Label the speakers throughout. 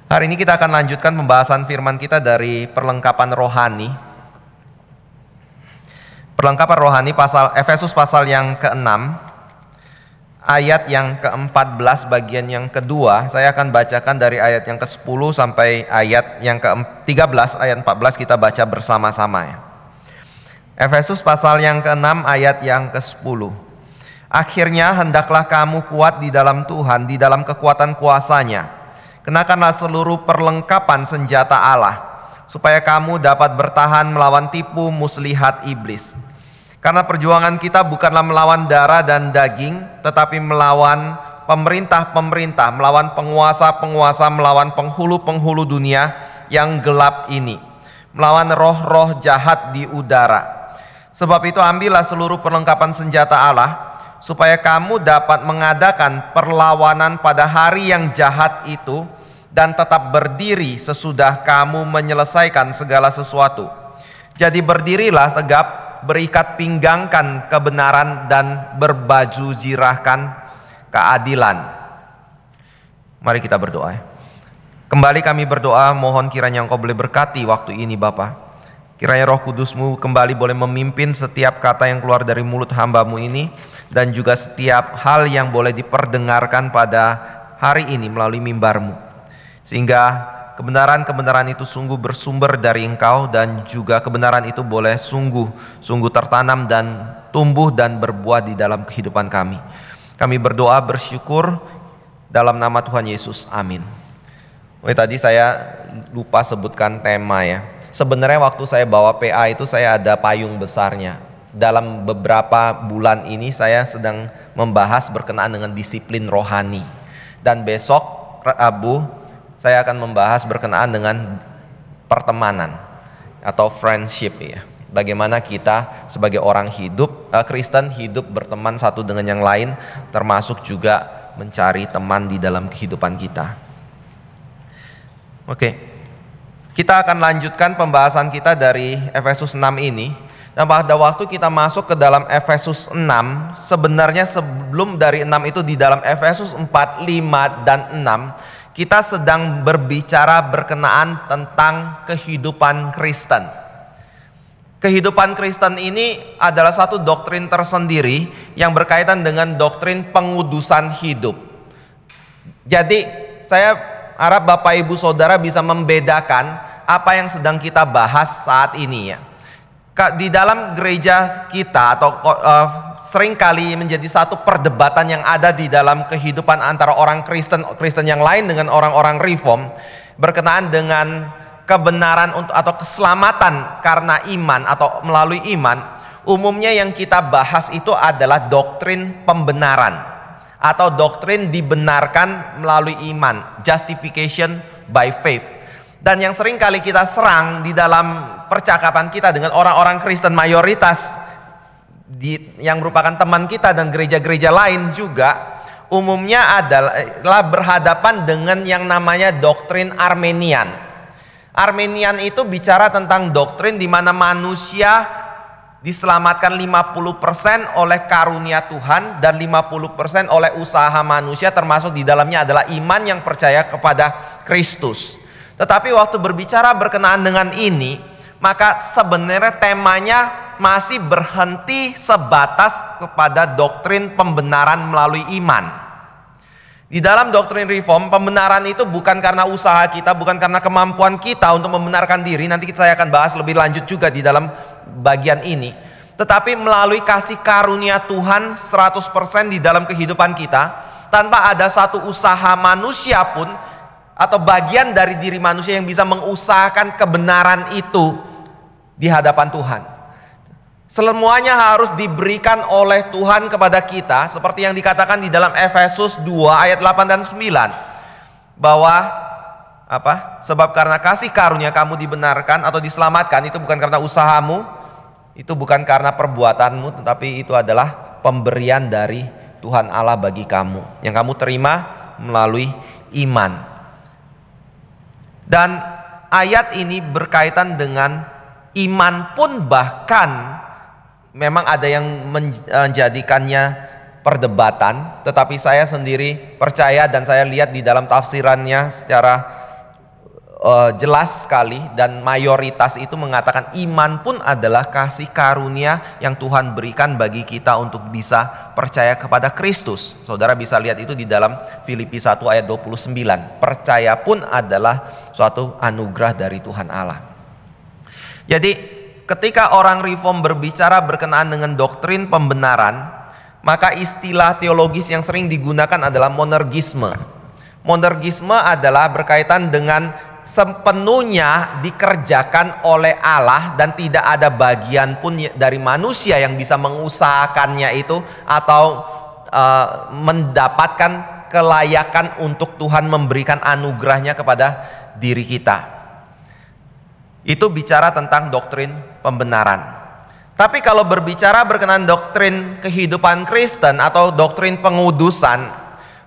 Speaker 1: Hari ini kita akan lanjutkan pembahasan firman kita dari perlengkapan rohani. Perlengkapan rohani Efesus pasal yang ke-6, ayat yang ke-14 bagian yang kedua. Saya akan bacakan dari ayat yang ke-10 sampai ayat yang ke-13, ayat 14 kita baca bersama-sama ya. Efesus pasal yang ke-6 ayat yang ke-10. Akhirnya hendaklah kamu kuat di dalam Tuhan, di dalam kekuatan kuasa-Nya. Kenakanlah seluruh perlengkapan senjata Allah, supaya kamu dapat bertahan melawan tipu muslihat iblis. Karena perjuangan kita bukanlah melawan darah dan daging, tetapi melawan pemerintah-pemerintah, melawan penguasa-penguasa, melawan penghulu-penghulu dunia yang gelap ini, melawan roh-roh jahat di udara. Sebab itu ambillah seluruh perlengkapan senjata Allah, supaya kamu dapat mengadakan perlawanan pada hari yang jahat itu, dan tetap berdiri sesudah kamu menyelesaikan segala sesuatu. Jadi berdirilah tegap, berikat pinggangkan kebenaran, dan berbaju zirahkan keadilan. Mari kita berdoa. Kembali kami berdoa, mohon kiranya Engkau boleh berkati waktu ini Bapa. Kiranya Roh Kudus-Mu kembali boleh memimpin setiap kata yang keluar dari mulut hamba-Mu ini, dan juga setiap hal yang boleh diperdengarkan pada hari ini melalui mimbar-Mu. Sehingga kebenaran-kebenaran itu sungguh bersumber dari Engkau, dan juga kebenaran itu boleh sungguh tertanam dan tumbuh dan berbuah di dalam kehidupan kami. Kami berdoa bersyukur dalam nama Tuhan Yesus, amin. Tadi saya lupa sebutkan tema ya. Sebenarnya waktu saya bawa PA itu saya ada payung besarnya. Dalam beberapa bulan ini saya sedang membahas berkenaan dengan disiplin rohani. Dan besok Rabu saya akan membahas berkenaan dengan pertemanan atau friendship ya. Bagaimana kita sebagai orang Kristen hidup berteman satu dengan yang lain, termasuk juga mencari teman di dalam kehidupan kita. Oke. Kita akan lanjutkan pembahasan kita dari Efesus 6 ini. Dan pada waktu kita masuk ke dalam Efesus 6, sebenarnya sebelum dari 6 itu di dalam Efesus 4, 5, dan 6, kita sedang berbicara berkenaan tentang kehidupan Kristen. Kehidupan Kristen ini adalah satu doktrin tersendiri yang berkaitan dengan doktrin pengudusan hidup. Jadi saya harap Bapak Ibu Saudara bisa membedakan apa yang sedang kita bahas saat ini ya. Di dalam gereja kita atau seringkali menjadi satu perdebatan yang ada di dalam kehidupan antara orang Kristen yang lain dengan orang-orang Reform berkenaan dengan kebenaran atau keselamatan karena iman atau melalui iman. Umumnya yang kita bahas itu adalah doktrin pembenaran atau doktrin dibenarkan melalui iman, justification by faith. Dan yang sering kali kita serang di dalam percakapan kita dengan orang-orang Kristen mayoritas yang merupakan teman kita dan gereja-gereja lain juga, umumnya adalah berhadapan dengan yang namanya doktrin Armenian. Armenian itu bicara tentang doktrin di mana manusia diselamatkan 50% oleh karunia Tuhan dan 50% oleh usaha manusia, termasuk di dalamnya adalah iman yang percaya kepada Kristus. Tetapi waktu berbicara berkenaan dengan ini, maka sebenarnya temanya masih berhenti sebatas kepada doktrin pembenaran melalui iman. Di dalam doktrin Reform, pembenaran itu bukan karena usaha kita, bukan karena kemampuan kita untuk membenarkan diri. Nanti saya akan bahas lebih lanjut juga di dalam bagian ini. Tetapi melalui kasih karunia Tuhan 100% di dalam kehidupan kita, tanpa ada satu usaha manusia pun atau bagian dari diri manusia yang bisa mengusahakan kebenaran itu di hadapan Tuhan. Semuanya harus diberikan oleh Tuhan kepada kita, seperti yang dikatakan di dalam Efesus 2 ayat 8 dan 9, bahwa sebab karena kasih karunia kamu dibenarkan atau diselamatkan, itu bukan karena usahamu, itu bukan karena perbuatanmu, tetapi itu adalah pemberian dari Tuhan Allah bagi kamu, yang kamu terima melalui iman. Dan ayat ini berkaitan dengan iman pun, bahkan memang ada yang menjadikannya perdebatan, tetapi saya sendiri percaya dan saya lihat di dalam tafsirannya secara jelas sekali, dan mayoritas itu mengatakan iman pun adalah kasih karunia yang Tuhan berikan bagi kita untuk bisa percaya kepada Kristus. Saudara bisa lihat itu di dalam Filipi 1 ayat 29. Percaya pun adalah suatu anugerah dari Tuhan Allah. Jadi ketika orang reform berbicara berkenaan dengan doktrin pembenaran, maka istilah teologis yang sering digunakan adalah monergisme. Monergisme adalah berkaitan dengan sepenuhnya dikerjakan oleh Allah dan tidak ada bagian pun dari manusia yang bisa mengusahakannya itu atau mendapatkan kelayakan untuk Tuhan memberikan anugerahnya kepada diri kita. Itu bicara tentang doktrin pembenaran. Tapi kalau berbicara berkenaan doktrin kehidupan Kristen atau doktrin pengudusan,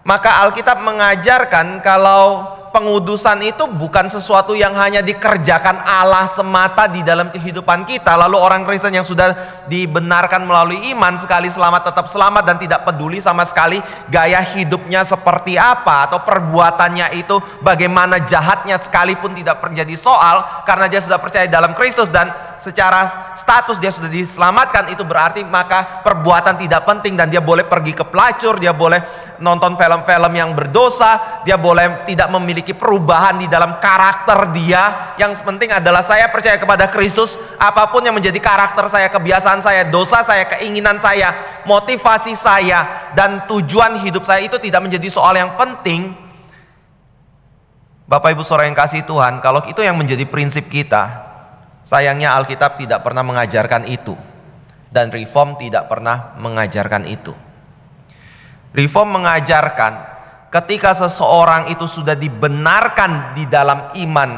Speaker 1: maka Alkitab mengajarkan kalau pengudusan itu bukan sesuatu yang hanya dikerjakan Allah semata di dalam kehidupan kita. Lalu orang Kristen yang sudah dibenarkan melalui iman, sekali selamat tetap selamat dan tidak peduli sama sekali gaya hidupnya seperti apa atau perbuatannya itu bagaimana jahatnya sekalipun tidak menjadi soal, karena dia sudah percaya dalam Kristus dan secara status dia sudah diselamatkan. Itu berarti maka perbuatan tidak penting dan dia boleh pergi ke pelacur, dia boleh nonton film-film yang berdosa, dia boleh tidak memiliki perubahan di dalam karakter dia. Yang penting adalah saya percaya kepada Kristus. Apapun yang menjadi karakter saya, kebiasaan saya, dosa saya, keinginan saya, motivasi saya, dan tujuan hidup saya itu tidak menjadi soal yang penting. Bapak Ibu Saudara yang kasih Tuhan, kalau itu yang menjadi prinsip kita, sayangnya Alkitab tidak pernah mengajarkan itu, dan Reform tidak pernah mengajarkan itu. Reform mengajarkan ketika seseorang itu sudah dibenarkan di dalam iman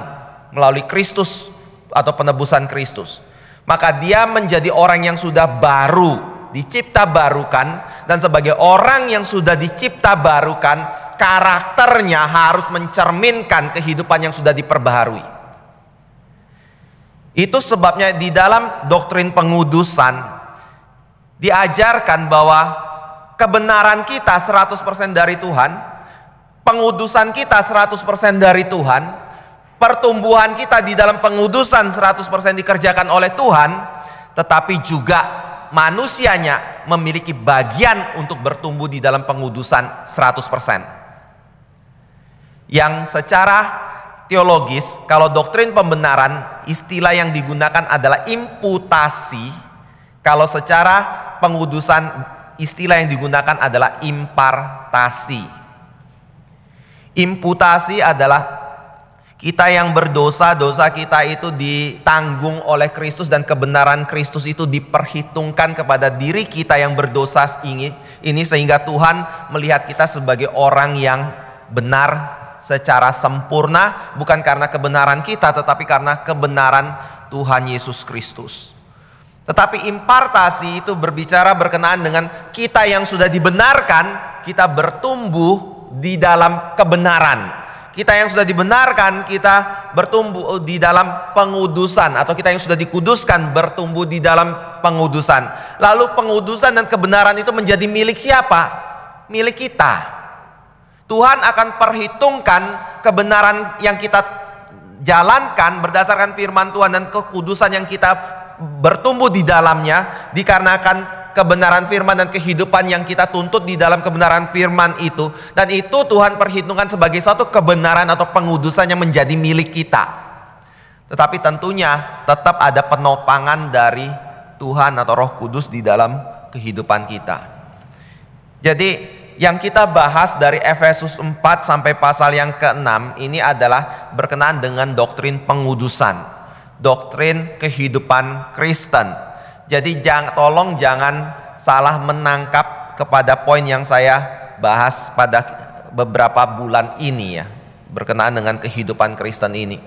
Speaker 1: melalui Kristus atau penebusan Kristus, maka dia menjadi orang yang sudah baru, dicipta barukan. Dan sebagai orang yang sudah dicipta barukan, karakternya harus mencerminkan kehidupan yang sudah diperbaharui. Itu sebabnya di dalam doktrin pengudusan diajarkan bahwa kebenaran kita 100% dari Tuhan, pengudusan kita 100% dari Tuhan, pertumbuhan kita di dalam pengudusan 100% dikerjakan oleh Tuhan, tetapi juga manusianya memiliki bagian untuk bertumbuh di dalam pengudusan 100%. Yang secara teologis, kalau doktrin pembenaran, istilah yang digunakan adalah imputasi. Kalau secara pengudusan, istilah yang digunakan adalah impartasi. Imputasi adalah kita yang berdosa, dosa kita itu ditanggung oleh Kristus dan kebenaran Kristus itu diperhitungkan kepada diri kita yang berdosa ini sehingga Tuhan melihat kita sebagai orang yang benar secara sempurna, bukan karena kebenaran kita tetapi karena kebenaran Tuhan Yesus Kristus. Tetapi impartasi itu berbicara berkenaan dengan kita yang sudah dibenarkan, kita bertumbuh di dalam kebenaran. Kita yang sudah dibenarkan, kita bertumbuh di dalam pengudusan. Atau kita yang sudah dikuduskan, bertumbuh di dalam pengudusan. Lalu pengudusan dan kebenaran itu menjadi milik siapa? Milik kita. Tuhan akan perhitungkan kebenaran yang kita jalankan berdasarkan firman Tuhan dan kekudusan yang kita bertumbuh di dalamnya, dikarenakan kebenaran firman dan kehidupan yang kita tuntut di dalam kebenaran firman itu. Dan itu Tuhan perhitungkan sebagai suatu kebenaran atau pengudusan yang menjadi milik kita. Tetapi tentunya tetap ada penopangan dari Tuhan atau Roh Kudus di dalam kehidupan kita. Jadi yang kita bahas dari Efesus 4 sampai pasal yang ke-6 ini adalah berkenaan dengan doktrin pengudusan, doktrin kehidupan Kristen. Jadi tolong jangan salah menangkap kepada poin yang saya bahas pada beberapa bulan ini ya, berkenaan dengan kehidupan Kristen ini.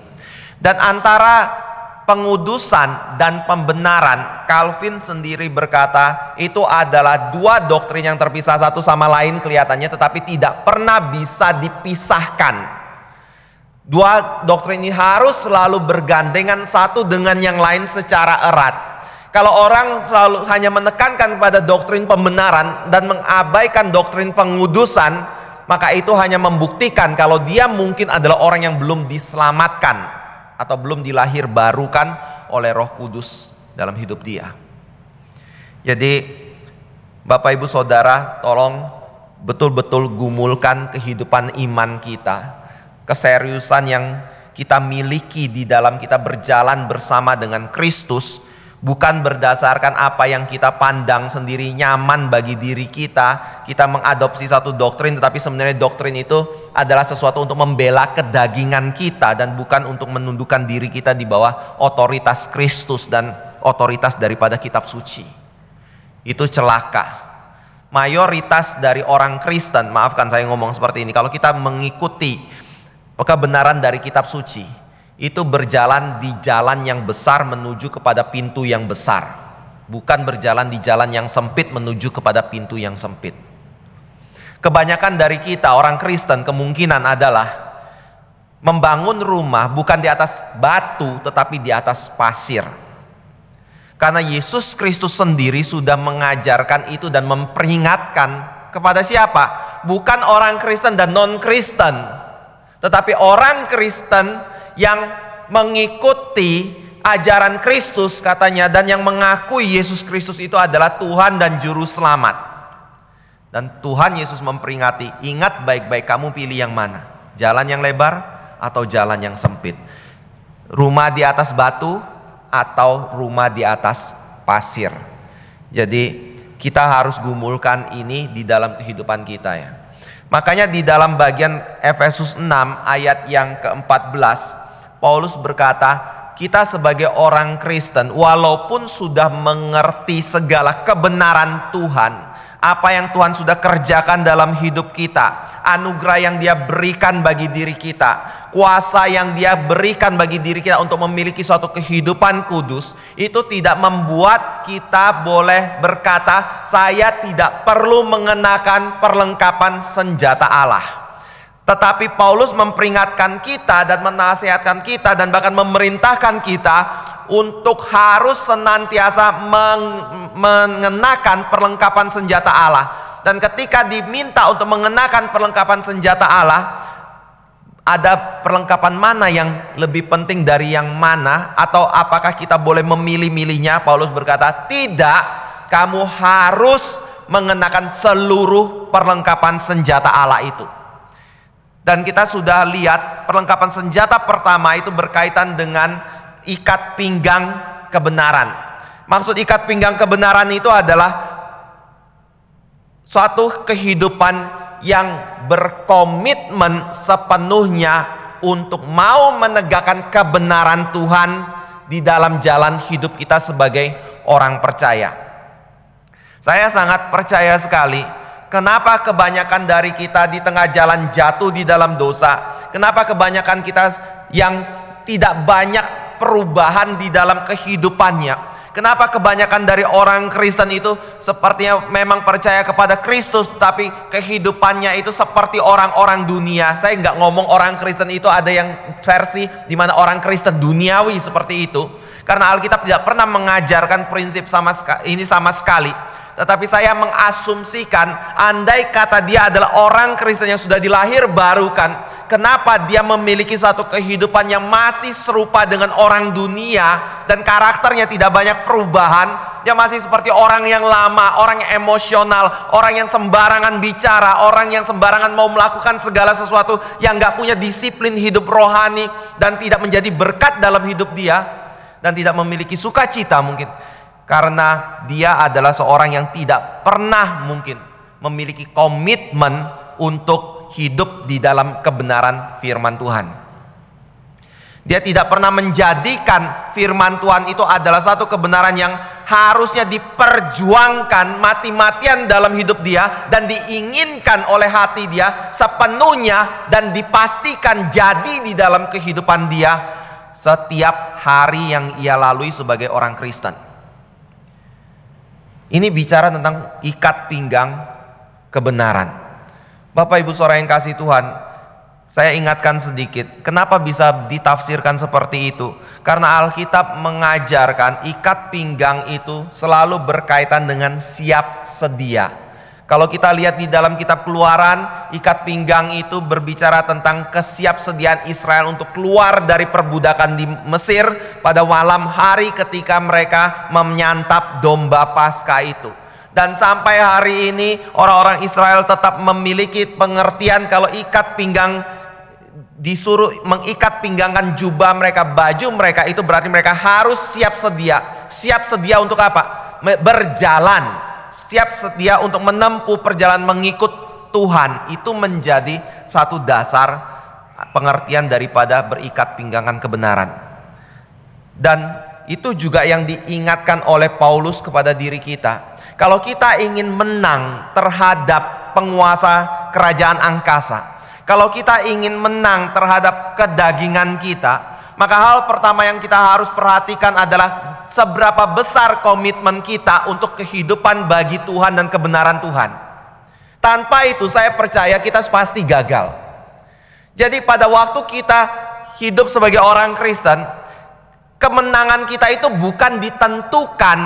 Speaker 1: Dan antara pengudusan dan pembenaran, Calvin sendiri berkata itu adalah dua doktrin yang terpisah satu sama lain kelihatannya, tetapi tidak pernah bisa dipisahkan. Dua doktrin ini harus selalu bergandengan satu dengan yang lain secara erat. Kalau orang selalu hanya menekankan pada doktrin pembenaran dan mengabaikan doktrin pengudusan, maka itu hanya membuktikan kalau dia mungkin adalah orang yang belum diselamatkan atau belum dilahir barukan oleh Roh Kudus dalam hidup dia. Jadi Bapak Ibu Saudara, tolong betul-betul gumulkan kehidupan iman kita, keseriusan yang kita miliki di dalam kita berjalan bersama dengan Kristus, bukan berdasarkan apa yang kita pandang sendiri nyaman bagi diri kita. Kita mengadopsi satu doktrin, tetapi sebenarnya doktrin itu adalah sesuatu untuk membela kedagingan kita dan bukan untuk menundukkan diri kita di bawah otoritas Kristus dan otoritas daripada kitab suci. Itu celaka. Mayoritas dari orang Kristen, maafkan saya ngomong seperti ini, kalau kita mengikuti kebenaran dari kitab suci, itu berjalan di jalan yang besar menuju kepada pintu yang besar, bukan berjalan di jalan yang sempit menuju kepada pintu yang sempit. Kebanyakan dari kita orang Kristen kemungkinan adalah membangun rumah bukan di atas batu tetapi di atas pasir. Karena Yesus Kristus sendiri sudah mengajarkan itu dan memperingatkan kepada siapa? Bukan orang Kristen dan non-Kristen, tetapi orang Kristen yang mengikuti ajaran Kristus katanya, dan yang mengakui Yesus Kristus itu adalah Tuhan dan Juru Selamat. Dan Tuhan Yesus memperingati, ingat baik-baik kamu pilih yang mana, jalan yang lebar atau jalan yang sempit, rumah di atas batu atau rumah di atas pasir. Jadi kita harus gumulkan ini di dalam kehidupan kita ya. Makanya di dalam bagian Efesus 6 ayat yang ke-14, Paulus berkata, kita sebagai orang Kristen walaupun sudah mengerti segala kebenaran Tuhan, apa yang Tuhan sudah kerjakan dalam hidup kita, anugerah yang Dia berikan bagi diri kita, kuasa yang Dia berikan bagi diri kita untuk memiliki suatu kehidupan kudus, itu tidak membuat kita boleh berkata, saya tidak perlu mengenakan perlengkapan senjata Allah. Tetapi Paulus memperingatkan kita dan menasihatkan kita dan bahkan memerintahkan kita untuk harus senantiasa mengenakan perlengkapan senjata Allah. Dan ketika diminta untuk mengenakan perlengkapan senjata Allah, ada perlengkapan mana yang lebih penting dari yang mana? Atau apakah kita boleh memilih-milihnya? Paulus berkata, tidak, kamu harus mengenakan seluruh perlengkapan senjata Allah itu. Dan kita sudah lihat perlengkapan senjata pertama itu berkaitan dengan ikat pinggang kebenaran. Maksud ikat pinggang kebenaran itu adalah suatu kehidupan yang berkomitmen sepenuhnya untuk mau menegakkan kebenaran Tuhan di dalam jalan hidup kita sebagai orang percaya. Saya sangat percaya sekali. Kenapa kebanyakan dari kita di tengah jalan jatuh di dalam dosa? Kenapa kebanyakan kita yang tidak banyak perubahan di dalam kehidupannya? Kenapa kebanyakan dari orang Kristen itu sepertinya memang percaya kepada Kristus, tapi kehidupannya itu seperti orang-orang dunia? Saya nggak ngomong orang Kristen itu ada yang versi di mana orang Kristen duniawi seperti itu, karena Alkitab tidak pernah mengajarkan prinsip sama sekali. Tetapi saya mengasumsikan, andai kata dia adalah orang Kristen yang sudah dilahir barukan, kenapa dia memiliki satu kehidupan yang masih serupa dengan orang dunia dan karakternya tidak banyak perubahan? Dia masih seperti orang yang lama, orang yang emosional, orang yang sembarangan bicara, orang yang sembarangan mau melakukan segala sesuatu, yang gak punya disiplin hidup rohani dan tidak menjadi berkat dalam hidup dia, dan tidak memiliki sukacita mungkin. Karena dia adalah seorang yang tidak pernah mungkin memiliki komitmen untuk hidup di dalam kebenaran firman Tuhan. Dia tidak pernah menjadikan firman Tuhan itu adalah satu kebenaran yang harusnya diperjuangkan mati-matian dalam hidup dia dan diinginkan oleh hati dia sepenuhnya dan dipastikan jadi di dalam kehidupan dia setiap hari yang ia lalui sebagai orang Kristen. Ini bicara tentang ikat pinggang kebenaran. Bapak Ibu Saudara yang kasih Tuhan, saya ingatkan sedikit, kenapa bisa ditafsirkan seperti itu? Karena Alkitab mengajarkan ikat pinggang itu selalu berkaitan dengan siap sedia. Kalau kita lihat di dalam kitab Keluaran, ikat pinggang itu berbicara tentang kesiapsediaan Israel untuk keluar dari perbudakan di Mesir pada malam hari ketika mereka menyantap domba Paskah itu. Dan sampai hari ini orang-orang Israel tetap memiliki pengertian kalau ikat pinggang, disuruh mengikat pinggangan jubah mereka, baju mereka, itu berarti mereka harus siap sedia. Siap sedia untuk apa? Berjalan. Siap sedia untuk menempuh perjalanan mengikut Tuhan. Itu menjadi satu dasar pengertian daripada berikat pinggangan kebenaran. Dan itu juga yang diingatkan oleh Paulus kepada diri kita. Kalau kita ingin menang terhadap penguasa kerajaan angkasa, kalau kita ingin menang terhadap kedagingan kita, maka hal pertama yang kita harus perhatikan adalah seberapa besar komitmen kita untuk kehidupan bagi Tuhan dan kebenaran Tuhan. Tanpa itu saya percaya kita pasti gagal. Jadi pada waktu kita hidup sebagai orang Kristen, kemenangan kita itu bukan ditentukan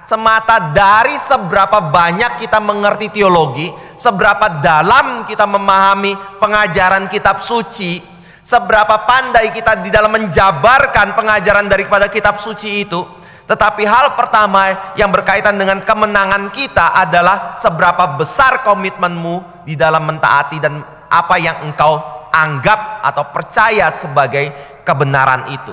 Speaker 1: semata dari seberapa banyak kita mengerti teologi, seberapa dalam kita memahami pengajaran kitab suci, seberapa pandai kita di dalam menjabarkan pengajaran daripada kitab suci itu. Tetapi hal pertama yang berkaitan dengan kemenangan kita adalah seberapa besar komitmenmu di dalam mentaati dan apa yang engkau anggap atau percaya sebagai kebenaran itu.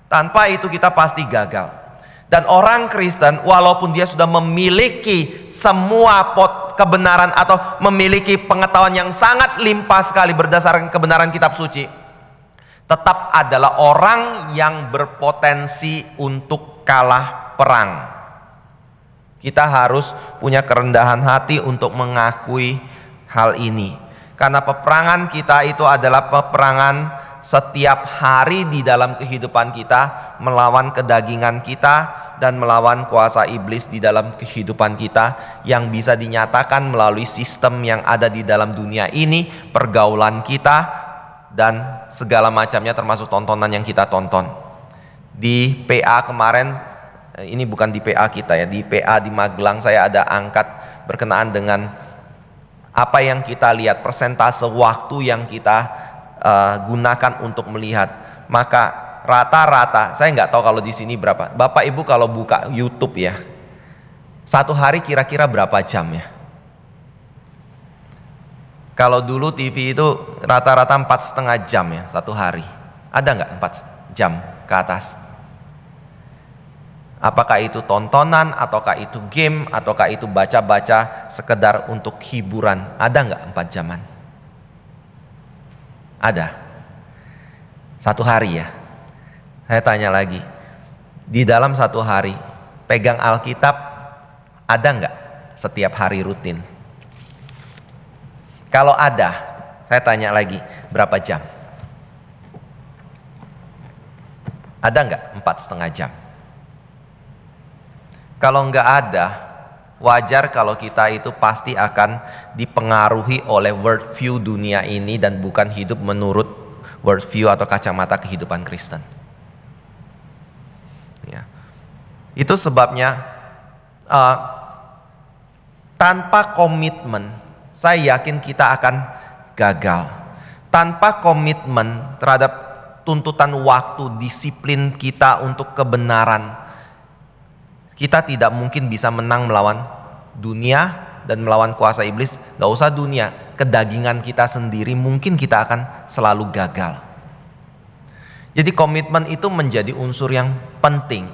Speaker 1: Tanpa itu kita pasti gagal. Dan orang Kristen walaupun dia sudah memiliki semua kebenaran atau memiliki pengetahuan yang sangat limpah sekali berdasarkan kebenaran kitab suci, tetap adalah orang yang berpotensi untuk kalah perang. Kita harus punya kerendahan hati untuk mengakui hal ini. Karena peperangan kita itu adalah peperangan setiap hari di dalam kehidupan kita, melawan kedagingan kita dan melawan kuasa iblis di dalam kehidupan kita, yang bisa dinyatakan melalui sistem yang ada di dalam dunia ini, pergaulan kita dan segala macamnya, termasuk tontonan yang kita tonton. Di PA kemarin, ini bukan di PA kita ya, di PA di Magelang saya ada angkat berkenaan dengan apa yang kita lihat, persentase waktu yang kita gunakan untuk melihat. Maka rata-rata, saya nggak tahu kalau di sini berapa. Bapak Ibu kalau buka YouTube ya, satu hari kira-kira berapa jam ya? Kalau dulu TV itu rata-rata 4,5 jam ya satu hari. Ada nggak 4 jam ke atas? Apakah itu tontonan, ataukah itu game, ataukah itu baca-baca sekedar untuk hiburan? Ada nggak 4 jaman? Ada. Satu hari ya. Saya tanya lagi, di dalam satu hari pegang Alkitab ada nggak setiap hari rutin? Kalau ada, saya tanya lagi, berapa jam? Ada nggak 4,5 jam? Kalau nggak ada, wajar kalau kita itu pasti akan dipengaruhi oleh worldview dunia ini dan bukan hidup menurut worldview atau kacamata kehidupan Kristen. Ya. Itu sebabnya tanpa komitmen, saya yakin kita akan gagal. Tanpa komitmen terhadap tuntutan waktu, disiplin kita untuk kebenaran, kita tidak mungkin bisa menang melawan dunia dan melawan kuasa iblis. Gak usah dunia, kedagingan kita sendiri mungkin kita akan selalu gagal. Jadi komitmen itu menjadi unsur yang penting.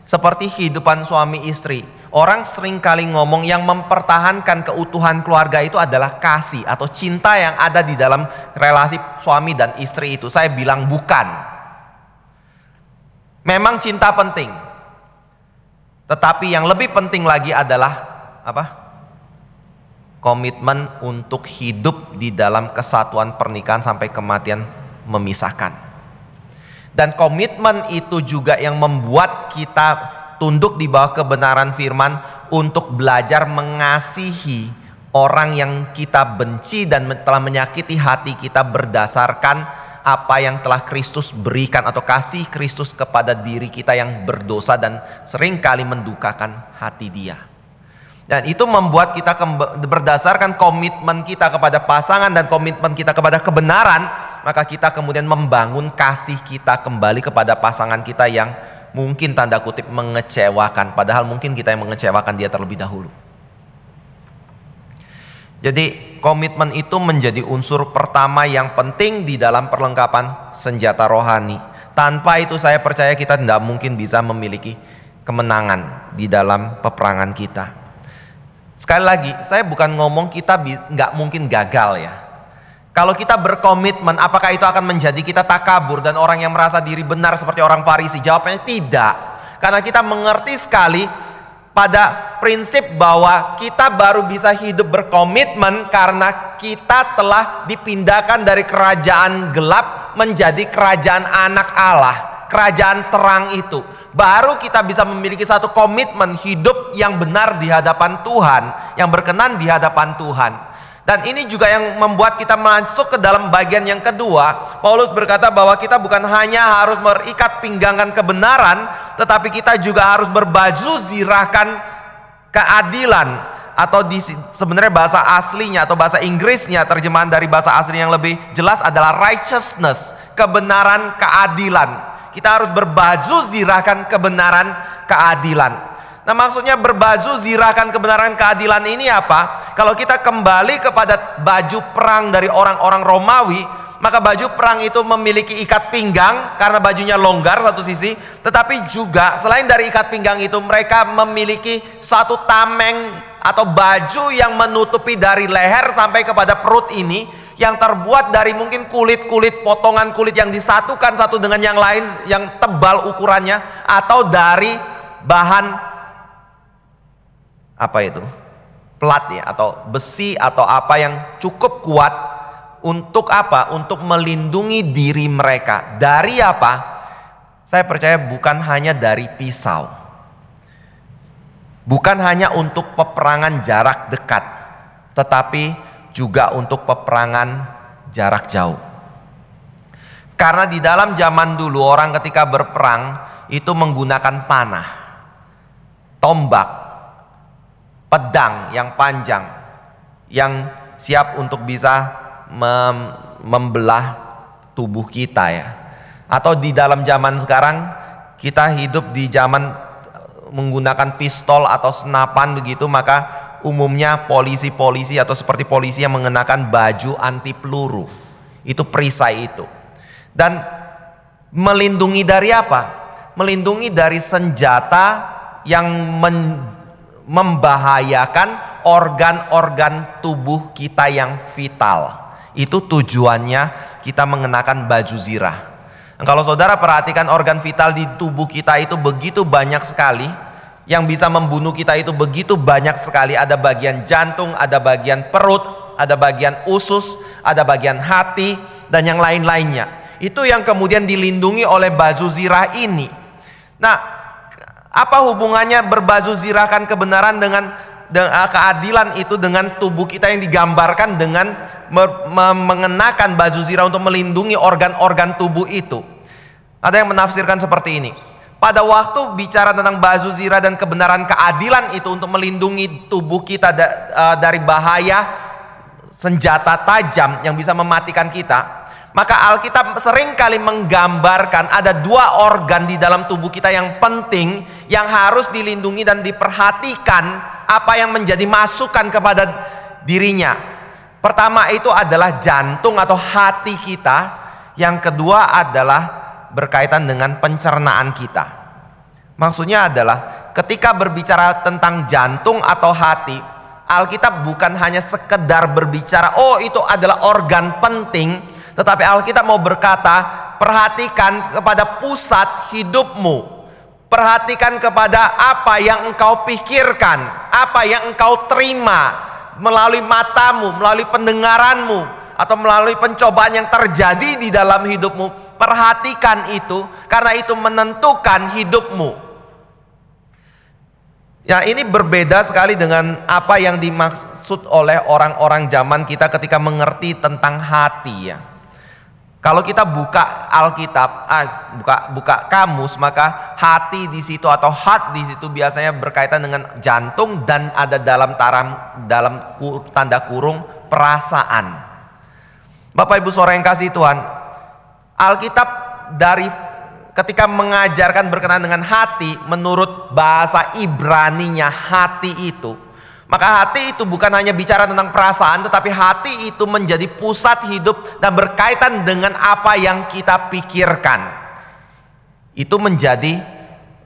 Speaker 1: Seperti kehidupan suami istri, orang sering kali ngomong yang mempertahankan keutuhan keluarga itu adalah kasih atau cinta yang ada di dalam relasi suami dan istri itu. Saya bilang bukan. Memang cinta penting, tetapi yang lebih penting lagi adalah apa? Komitmen untuk hidup di dalam kesatuan pernikahan sampai kematian memisahkan. Dan komitmen itu juga yang membuat kita tunduk di bawah kebenaran firman untuk belajar mengasihi orang yang kita benci dan telah menyakiti hati kita berdasarkan apa yang telah Kristus berikan atau kasih Kristus kepada diri kita yang berdosa dan seringkali mendukakan hati Dia. Dan itu membuat kita berdasarkan komitmen kita kepada pasangan dan komitmen kita kepada kebenaran, maka kita kemudian membangun kasih kita kembali kepada pasangan kita yang mungkin tanda kutip mengecewakan, padahal mungkin kita yang mengecewakan dia terlebih dahulu. Jadi komitmen itu menjadi unsur pertama yang penting di dalam perlengkapan senjata rohani. Tanpa itu saya percaya kita tidak mungkin bisa memiliki kemenangan di dalam peperangan kita. Sekali lagi, saya bukan ngomong kita nggak mungkin gagal ya. Kalau kita berkomitmen, apakah itu akan menjadi kita takabur dan orang yang merasa diri benar seperti orang Farisi? Jawabannya tidak. Karena kita mengerti sekali pada prinsip bahwa kita baru bisa hidup berkomitmen karena kita telah dipindahkan dari kerajaan gelap menjadi kerajaan anak Allah, kerajaan terang itu. Baru kita bisa memiliki satu komitmen hidup yang benar di hadapan Tuhan, yang berkenan di hadapan Tuhan. Dan ini juga yang membuat kita masuk ke dalam bagian yang kedua. Paulus berkata bahwa kita bukan hanya harus berikat pinggangan kebenaran, tetapi kita juga harus berbaju zirahkan keadilan. Atau sebenarnya bahasa aslinya atau bahasa Inggrisnya, terjemahan dari bahasa asli yang lebih jelas adalah righteousness, kebenaran, keadilan. Kita harus berbaju zirahkan kebenaran, keadilan. Nah, maksudnya berbaju zirahkan kebenaran, keadilan ini apa? Kalau kita kembali kepada baju perang dari orang-orang Romawi, maka baju perang itu memiliki ikat pinggang karena bajunya longgar satu sisi, tetapi juga selain dari ikat pinggang itu mereka memiliki satu tameng atau baju yang menutupi dari leher sampai kepada perut ini, yang terbuat dari mungkin kulit-kulit, potongan kulit yang disatukan satu dengan yang lain yang tebal ukurannya, atau dari bahan apa itu? Plat ya, atau besi atau apa yang cukup kuat untuk apa? Untuk melindungi diri mereka. Dari apa? Saya percaya bukan hanya dari pisau. Bukan hanya untuk peperangan jarak dekat, tetapi juga untuk peperangan jarak jauh. Karena di dalam zaman dulu orang ketika berperang itu menggunakan panah, tombak, pedang yang panjang yang siap untuk bisa membelah tubuh kita ya. Atau di dalam zaman sekarang kita hidup di zaman menggunakan pistol atau senapan begitu, maka umumnya polisi-polisi atau seperti polisi yang mengenakan baju anti peluru. Itu perisai itu. Dan melindungi dari apa? Melindungi dari senjata yang membahayakan organ-organ tubuh kita yang vital. Itu tujuannya kita mengenakan baju zirah. Dan kalau saudara perhatikan organ vital di tubuh kita itu begitu banyak sekali. Yang bisa membunuh kita itu begitu banyak sekali. Ada bagian jantung, ada bagian perut, ada bagian usus, ada bagian hati, dan yang lain-lainnya. Itu yang kemudian dilindungi oleh baju zirah ini. Nah, apa hubungannya berbaju zirahkan kebenaran dengan keadilan itu dengan tubuh kita yang digambarkan dengan mengenakan baju zirah untuk melindungi organ-organ tubuh itu? Ada yang menafsirkan seperti ini. Pada waktu bicara tentang baju zirah dan kebenaran keadilan itu untuk melindungi tubuh kita dari bahaya senjata tajam yang bisa mematikan kita, maka Alkitab seringkali menggambarkan ada dua organ di dalam tubuh kita yang penting, yang harus dilindungi dan diperhatikan apa yang menjadi masukan kepada dirinya. Pertama itu adalah jantung atau hati kita, yang kedua adalah berkaitan dengan pencernaan kita. Maksudnya adalah ketika berbicara tentang jantung atau hati, Alkitab bukan hanya sekedar berbicara oh itu adalah organ penting, tetapi Alkitab mau berkata perhatikan kepada pusat hidupmu. Perhatikan kepada apa yang engkau pikirkan, apa yang engkau terima melalui matamu, melalui pendengaranmu, atau melalui pencobaan yang terjadi di dalam hidupmu. Perhatikan itu, karena itu menentukan hidupmu. Ya, ini berbeda sekali dengan apa yang dimaksud oleh orang-orang zaman kita ketika mengerti tentang hati ya. Kalau kita buka Alkitab, buka kamus, maka hati di situ atau heart di situ biasanya berkaitan dengan jantung dan ada dalam tanda kurung perasaan. Bapak Ibu Saudara yang kasih Tuhan, Alkitab dari ketika mengajarkan berkenaan dengan hati, menurut bahasa Ibraninya hati itu, maka hati itu bukan hanya bicara tentang perasaan, tetapi hati itu menjadi pusat hidup dan berkaitan dengan apa yang kita pikirkan. Itu menjadi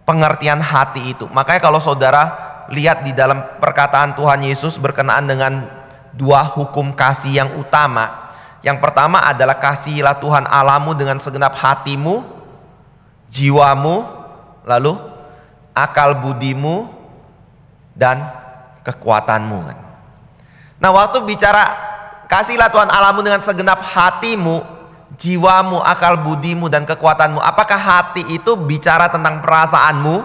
Speaker 1: pengertian hati itu. Makanya kalau saudara lihat di dalam perkataan Tuhan Yesus berkenaan dengan dua hukum kasih yang utama. Yang pertama adalah kasihilah Tuhan Allahmu dengan segenap hatimu, jiwamu, lalu akal budimu, dan kekuatanmu kan. Nah, waktu bicara kasihlah Tuhan Allahmu dengan segenap hatimu, jiwamu, akal budimu, dan kekuatanmu, apakah hati itu bicara tentang perasaanmu,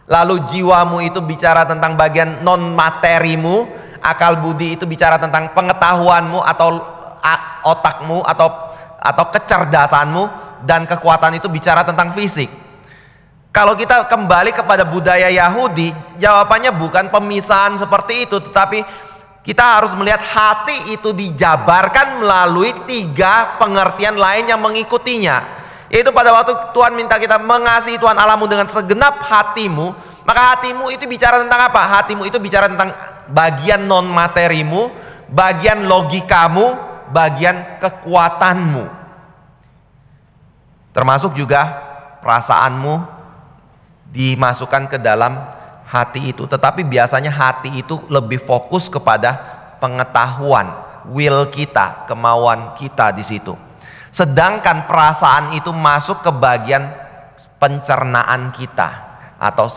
Speaker 1: lalu jiwamu itu bicara tentang bagian non materimu, akal budi itu bicara tentang pengetahuanmu atau otakmu atau kecerdasanmu, dan kekuatan itu bicara tentang fisik? Kalau kita kembali kepada budaya Yahudi, jawabannya bukan pemisahan seperti itu, tetapi kita harus melihat hati itu dijabarkan melalui tiga pengertian lain yang mengikutinya. Yaitu pada waktu Tuhan minta kita mengasihi Tuhan Allahmu dengan segenap hatimu, maka hatimu itu bicara tentang apa? Hatimu itu bicara tentang bagian non materimu, bagian logikamu, bagian kekuatanmu. Termasuk juga perasaanmu dimasukkan ke dalam hati itu. Tetapi biasanya hati itu lebih fokus kepada pengetahuan, will kita, kemauan kita di situ. Sedangkan perasaan itu masuk ke bagian pencernaan kita atau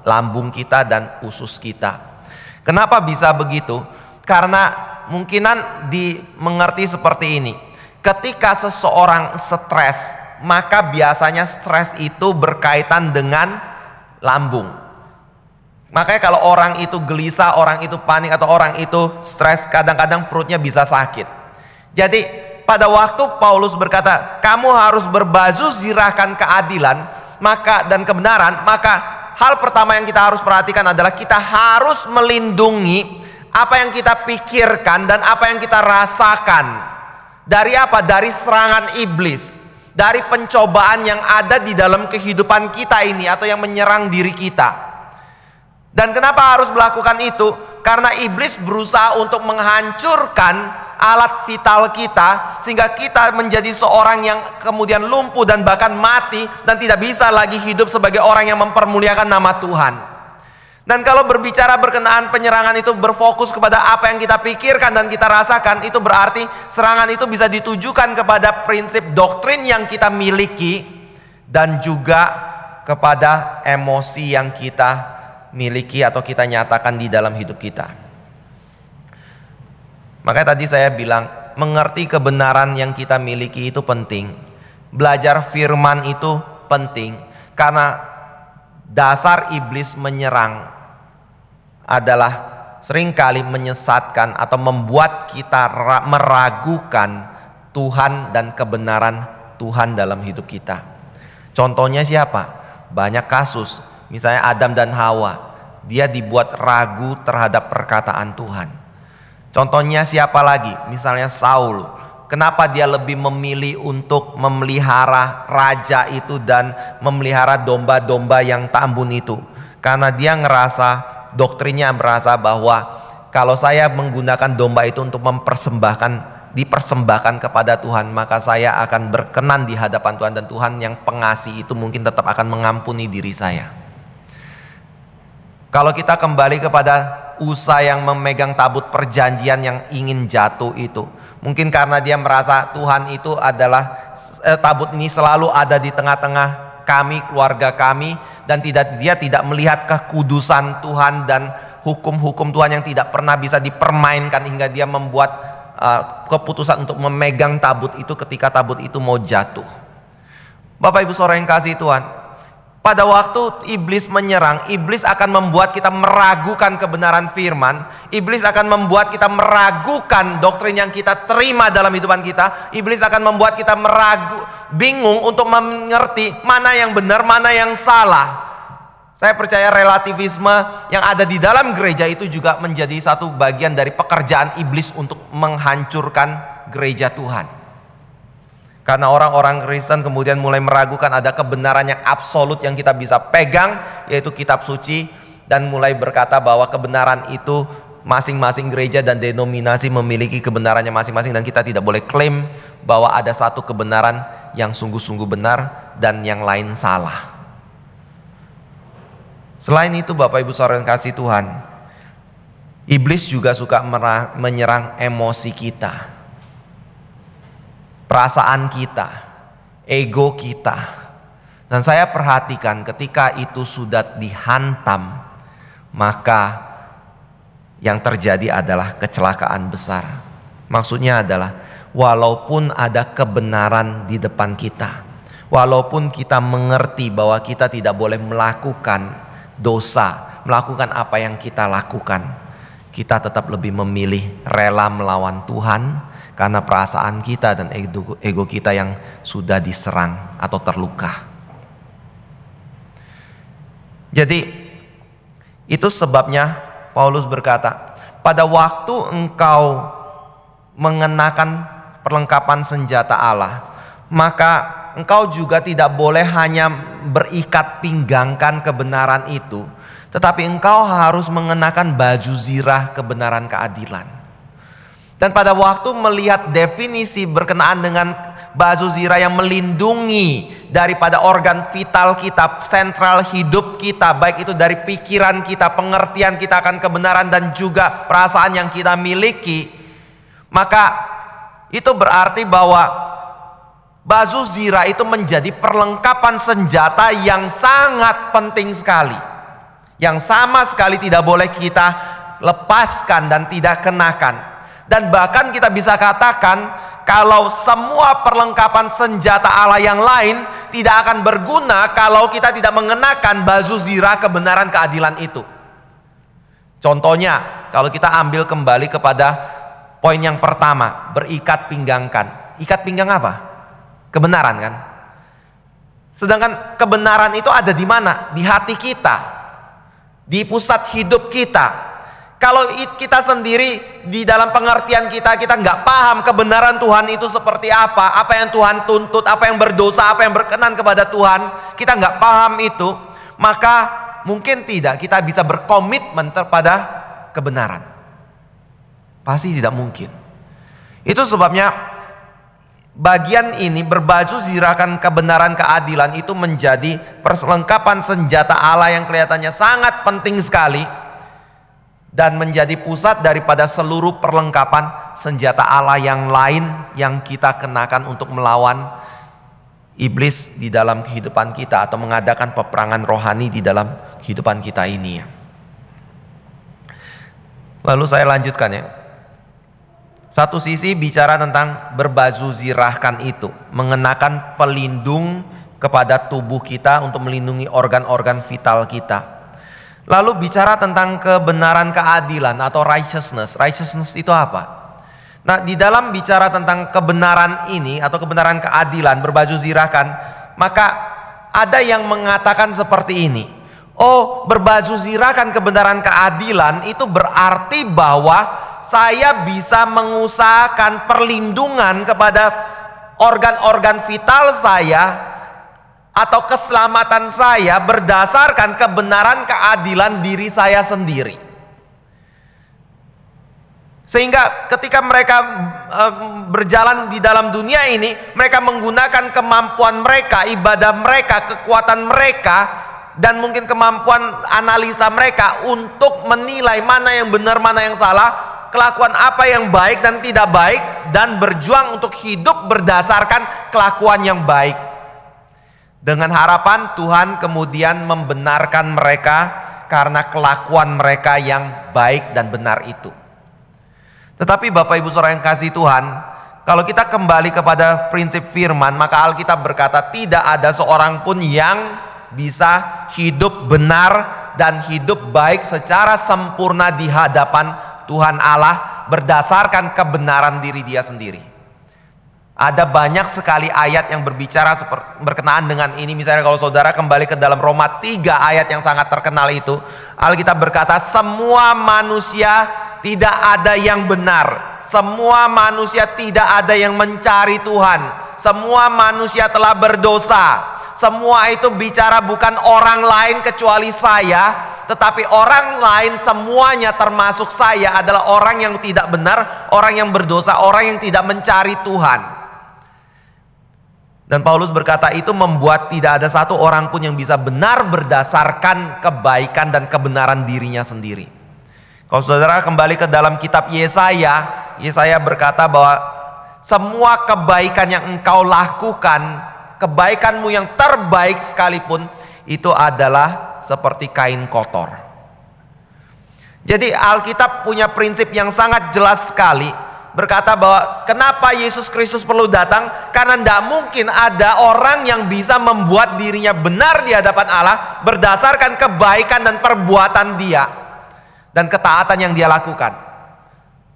Speaker 1: lambung kita dan usus kita. Kenapa bisa begitu? Karena mungkinan dimengerti seperti ini. Ketika seseorang stres, maka biasanya stres itu berkaitan dengan lambung. Makanya kalau orang itu gelisah, orang itu panik, atau orang itu stres, kadang-kadang perutnya bisa sakit. Jadi pada waktu Paulus berkata, kamu harus berbaju zirahkan keadilan dan kebenaran, maka hal pertama yang kita harus perhatikan adalah kita harus melindungi apa yang kita pikirkan dan apa yang kita rasakan. Dari apa? Dari serangan iblis. Dari pencobaan yang ada di dalam kehidupan kita ini atau yang menyerang diri kita. Dan kenapa harus melakukan itu? Karena iblis berusaha untuk menghancurkan alat vital kita sehingga kita menjadi seorang yang kemudian lumpuh dan bahkan mati dan tidak bisa lagi hidup sebagai orang yang mempermuliakan nama Tuhan. Dan kalau berbicara berkenaan penyerangan itu berfokus kepada apa yang kita pikirkan dan kita rasakan, itu berarti serangan itu bisa ditujukan kepada prinsip doktrin yang kita miliki dan juga kepada emosi yang kita miliki atau kita nyatakan di dalam hidup kita. Makanya tadi saya bilang, mengerti kebenaran yang kita miliki itu penting. Belajar firman itu penting karena dasar iblis menyerang adalah seringkali menyesatkan atau membuat kita meragukan Tuhan dan kebenaran Tuhan dalam hidup kita. Contohnya siapa? Banyak kasus. Misalnya Adam dan Hawa, dia dibuat ragu terhadap perkataan Tuhan. Contohnya siapa lagi? Misalnya Saul. Kenapa dia lebih memilih untuk memelihara raja itu dan memelihara domba-domba yang tambun itu? Karena dia doktrinnya merasa bahwa kalau saya menggunakan domba itu untuk dipersembahkan kepada Tuhan, maka saya akan berkenan di hadapan Tuhan, dan Tuhan yang pengasih itu mungkin tetap akan mengampuni diri saya. Kalau kita kembali kepada Usa yang memegang tabut perjanjian yang ingin jatuh itu, mungkin karena dia merasa Tuhan itu adalah tabut ini selalu ada di tengah-tengah kami, keluarga kami, dan dia tidak melihat kekudusan Tuhan dan hukum-hukum Tuhan yang tidak pernah bisa dipermainkan, hingga dia membuat keputusan untuk memegang tabut itu ketika tabut itu mau jatuh. Bapak Ibu Saudara yang kasih Tuhan, pada waktu iblis menyerang, iblis akan membuat kita meragukan kebenaran firman. Iblis akan membuat kita meragukan doktrin yang kita terima dalam hidupan kita. Iblis akan membuat kita bingung untuk mengerti mana yang benar, mana yang salah. Saya percaya relativisme yang ada di dalam gereja itu juga menjadi satu bagian dari pekerjaan iblis untuk menghancurkan gereja Tuhan. Karena orang-orang Kristen kemudian mulai meragukan ada kebenaran yang absolut yang kita bisa pegang, yaitu kitab suci, dan mulai berkata bahwa kebenaran itu masing-masing gereja dan denominasi memiliki kebenarannya masing-masing, dan kita tidak boleh klaim bahwa ada satu kebenaran yang sungguh-sungguh benar dan yang lain salah. Selain itu, Bapak Ibu Saudara yang kasih Tuhan, iblis juga suka menyerang emosi kita, perasaan kita, ego kita. Dan saya perhatikan ketika itu sudah dihantam, maka yang terjadi adalah kecelakaan besar. Maksudnya adalah walaupun ada kebenaran di depan kita, walaupun kita mengerti bahwa kita tidak boleh melakukan dosa, melakukan apa yang kita lakukan, kita tetap lebih memilih rela melawan Tuhan karena perasaan kita dan ego kita yang sudah diserang atau terluka. Jadi itu sebabnya Paulus berkata, pada waktu engkau mengenakan perlengkapan senjata Allah, maka engkau juga tidak boleh hanya berikat pinggangkan kebenaran itu, tetapi engkau harus mengenakan baju zirah kebenaran keadilan. Dan pada waktu melihat definisi berkenaan dengan baju zirah yang melindungi daripada organ vital kita, sentral hidup kita, baik itu dari pikiran kita, pengertian kita akan kebenaran, dan juga perasaan yang kita miliki, maka itu berarti bahwa baju zirah itu menjadi perlengkapan senjata yang sangat penting sekali, yang sama sekali tidak boleh kita lepaskan dan tidak kenakan. Dan bahkan kita bisa katakan kalau semua perlengkapan senjata Allah yang lain tidak akan berguna kalau kita tidak mengenakan baju zirah kebenaran keadilan itu. Contohnya, kalau kita ambil kembali kepada poin yang pertama, berikat pinggangkan. Ikat pinggang apa? Kebenaran kan? Sedangkan kebenaran itu ada di mana? Di hati kita, di pusat hidup kita. Kalau kita sendiri di dalam pengertian kita nggak paham kebenaran Tuhan itu seperti apa yang Tuhan tuntut, apa yang berdosa, apa yang berkenan kepada Tuhan, kita nggak paham itu, maka mungkin tidak kita bisa berkomitmen terhadap kebenaran. Pasti tidak mungkin. Itu sebabnya bagian ini, berbaju zirahkan kebenaran keadilan, itu menjadi perlengkapan senjata Allah yang kelihatannya sangat penting sekali dan menjadi pusat daripada seluruh perlengkapan senjata Allah yang lain yang kita kenakan untuk melawan iblis di dalam kehidupan kita atau mengadakan peperangan rohani di dalam kehidupan kita ini. Lalu saya lanjutkan ya. Satu sisi bicara tentang berbaju zirahkan itu, mengenakan pelindung kepada tubuh kita untuk melindungi organ-organ vital kita. Lalu bicara tentang kebenaran keadilan atau righteousness. Righteousness itu apa? Nah, di dalam bicara tentang kebenaran ini atau kebenaran keadilan, berbaju zirahkan, maka ada yang mengatakan seperti ini. Oh, berbaju zirahkan kebenaran keadilan itu berarti bahwa saya bisa mengusahakan perlindungan kepada organ-organ vital saya atau keselamatan saya berdasarkan kebenaran keadilan diri saya sendiri. Sehingga ketika mereka berjalan di dalam dunia ini, mereka menggunakan kemampuan mereka, ibadah mereka, kekuatan mereka, dan mungkin kemampuan analisa mereka untuk menilai mana yang benar, mana yang salah, kelakuan apa yang baik dan tidak baik, dan berjuang untuk hidup berdasarkan kelakuan yang baik. Dengan harapan Tuhan kemudian membenarkan mereka karena kelakuan mereka yang baik dan benar itu. Tetapi Bapak Ibu Saudara yang kasih Tuhan, kalau kita kembali kepada prinsip firman, maka Alkitab berkata tidak ada seorang pun yang bisa hidup benar dan hidup baik secara sempurna di hadapan Tuhan Allah berdasarkan kebenaran diri dia sendiri. Ada banyak sekali ayat yang berbicara berkenaan dengan ini. Misalnya kalau saudara kembali ke dalam Roma 3 ayat yang sangat terkenal itu, Alkitab berkata semua manusia tidak ada yang benar, semua manusia tidak ada yang mencari Tuhan, semua manusia telah berdosa. Semua itu bicara bukan orang lain kecuali saya, tetapi orang lain semuanya termasuk saya adalah orang yang tidak benar, orang yang berdosa, orang yang tidak mencari Tuhan. Dan Paulus berkata itu membuat tidak ada satu orang pun yang bisa benar berdasarkan kebaikan dan kebenaran dirinya sendiri. Kalau saudara kembali ke dalam kitab Yesaya, Yesaya berkata bahwa semua kebaikan yang engkau lakukan, kebaikanmu yang terbaik sekalipun, itu adalah seperti kain kotor. Jadi Alkitab punya prinsip yang sangat jelas sekali, berkata bahwa kenapa Yesus Kristus perlu datang? Karena tidak mungkin ada orang yang bisa membuat dirinya benar di hadapan Allah berdasarkan kebaikan dan perbuatan dia dan ketaatan yang dia lakukan.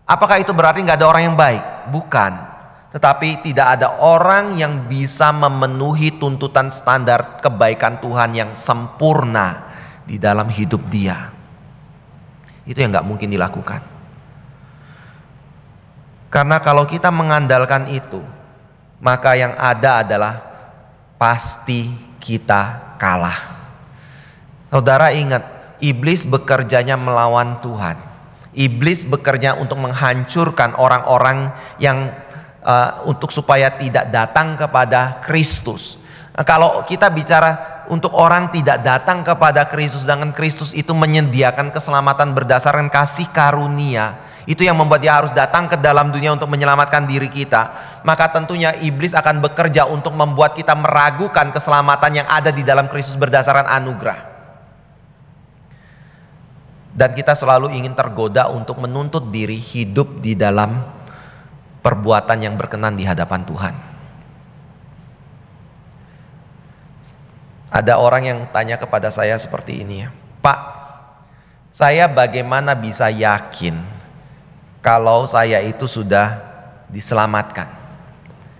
Speaker 1: Apakah itu berarti nggak ada orang yang baik? Bukan. Tetapi tidak ada orang yang bisa memenuhi tuntutan standar kebaikan Tuhan yang sempurna di dalam hidup dia. Itu yang nggak mungkin dilakukan. Karena kalau kita mengandalkan itu, maka yang ada adalah pasti kita kalah. Saudara ingat, iblis bekerjanya melawan Tuhan. Iblis bekerja untuk menghancurkan orang-orang yang untuk supaya tidak datang kepada Kristus. Kalau kita bicara untuk orang tidak datang kepada Kristus, dengan Kristus itu menyediakan keselamatan berdasarkan kasih karunia, itu yang membuat dia harus datang ke dalam dunia untuk menyelamatkan diri kita. Maka tentunya iblis akan bekerja untuk membuat kita meragukan keselamatan yang ada di dalam Kristus berdasarkan anugerah. Dan kita selalu ingin tergoda untuk menuntut diri hidup di dalam perbuatan yang berkenan di hadapan Tuhan. Ada orang yang tanya kepada saya seperti ini ya, Pak, saya bagaimana bisa yakin kalau saya itu sudah diselamatkan?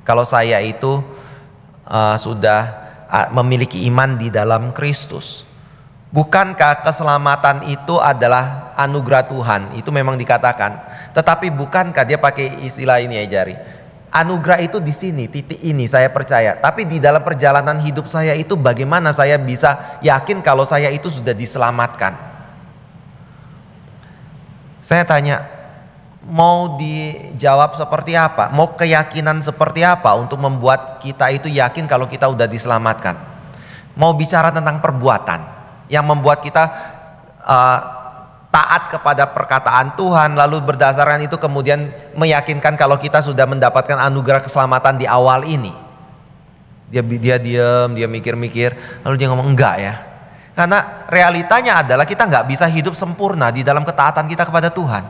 Speaker 1: Kalau saya itu sudah memiliki iman di dalam Kristus? Bukankah keselamatan itu adalah anugerah Tuhan? Itu memang dikatakan. Tetapi bukankah, dia pakai istilah ini ya Jari, anugerah itu di sini, titik ini saya percaya. Tapi di dalam perjalanan hidup saya itu bagaimana saya bisa yakin kalau saya itu sudah diselamatkan? Saya tanya, mau dijawab seperti apa? Mau keyakinan seperti apa untuk membuat kita itu yakin kalau kita sudah diselamatkan? Mau bicara tentang perbuatan yang membuat kita taat kepada perkataan Tuhan, lalu berdasarkan itu kemudian meyakinkan kalau kita sudah mendapatkan anugerah keselamatan di awal ini. Dia diam, dia mikir-mikir, lalu dia ngomong enggak ya. Karena realitanya adalah kita nggak bisa hidup sempurna di dalam ketaatan kita kepada Tuhan.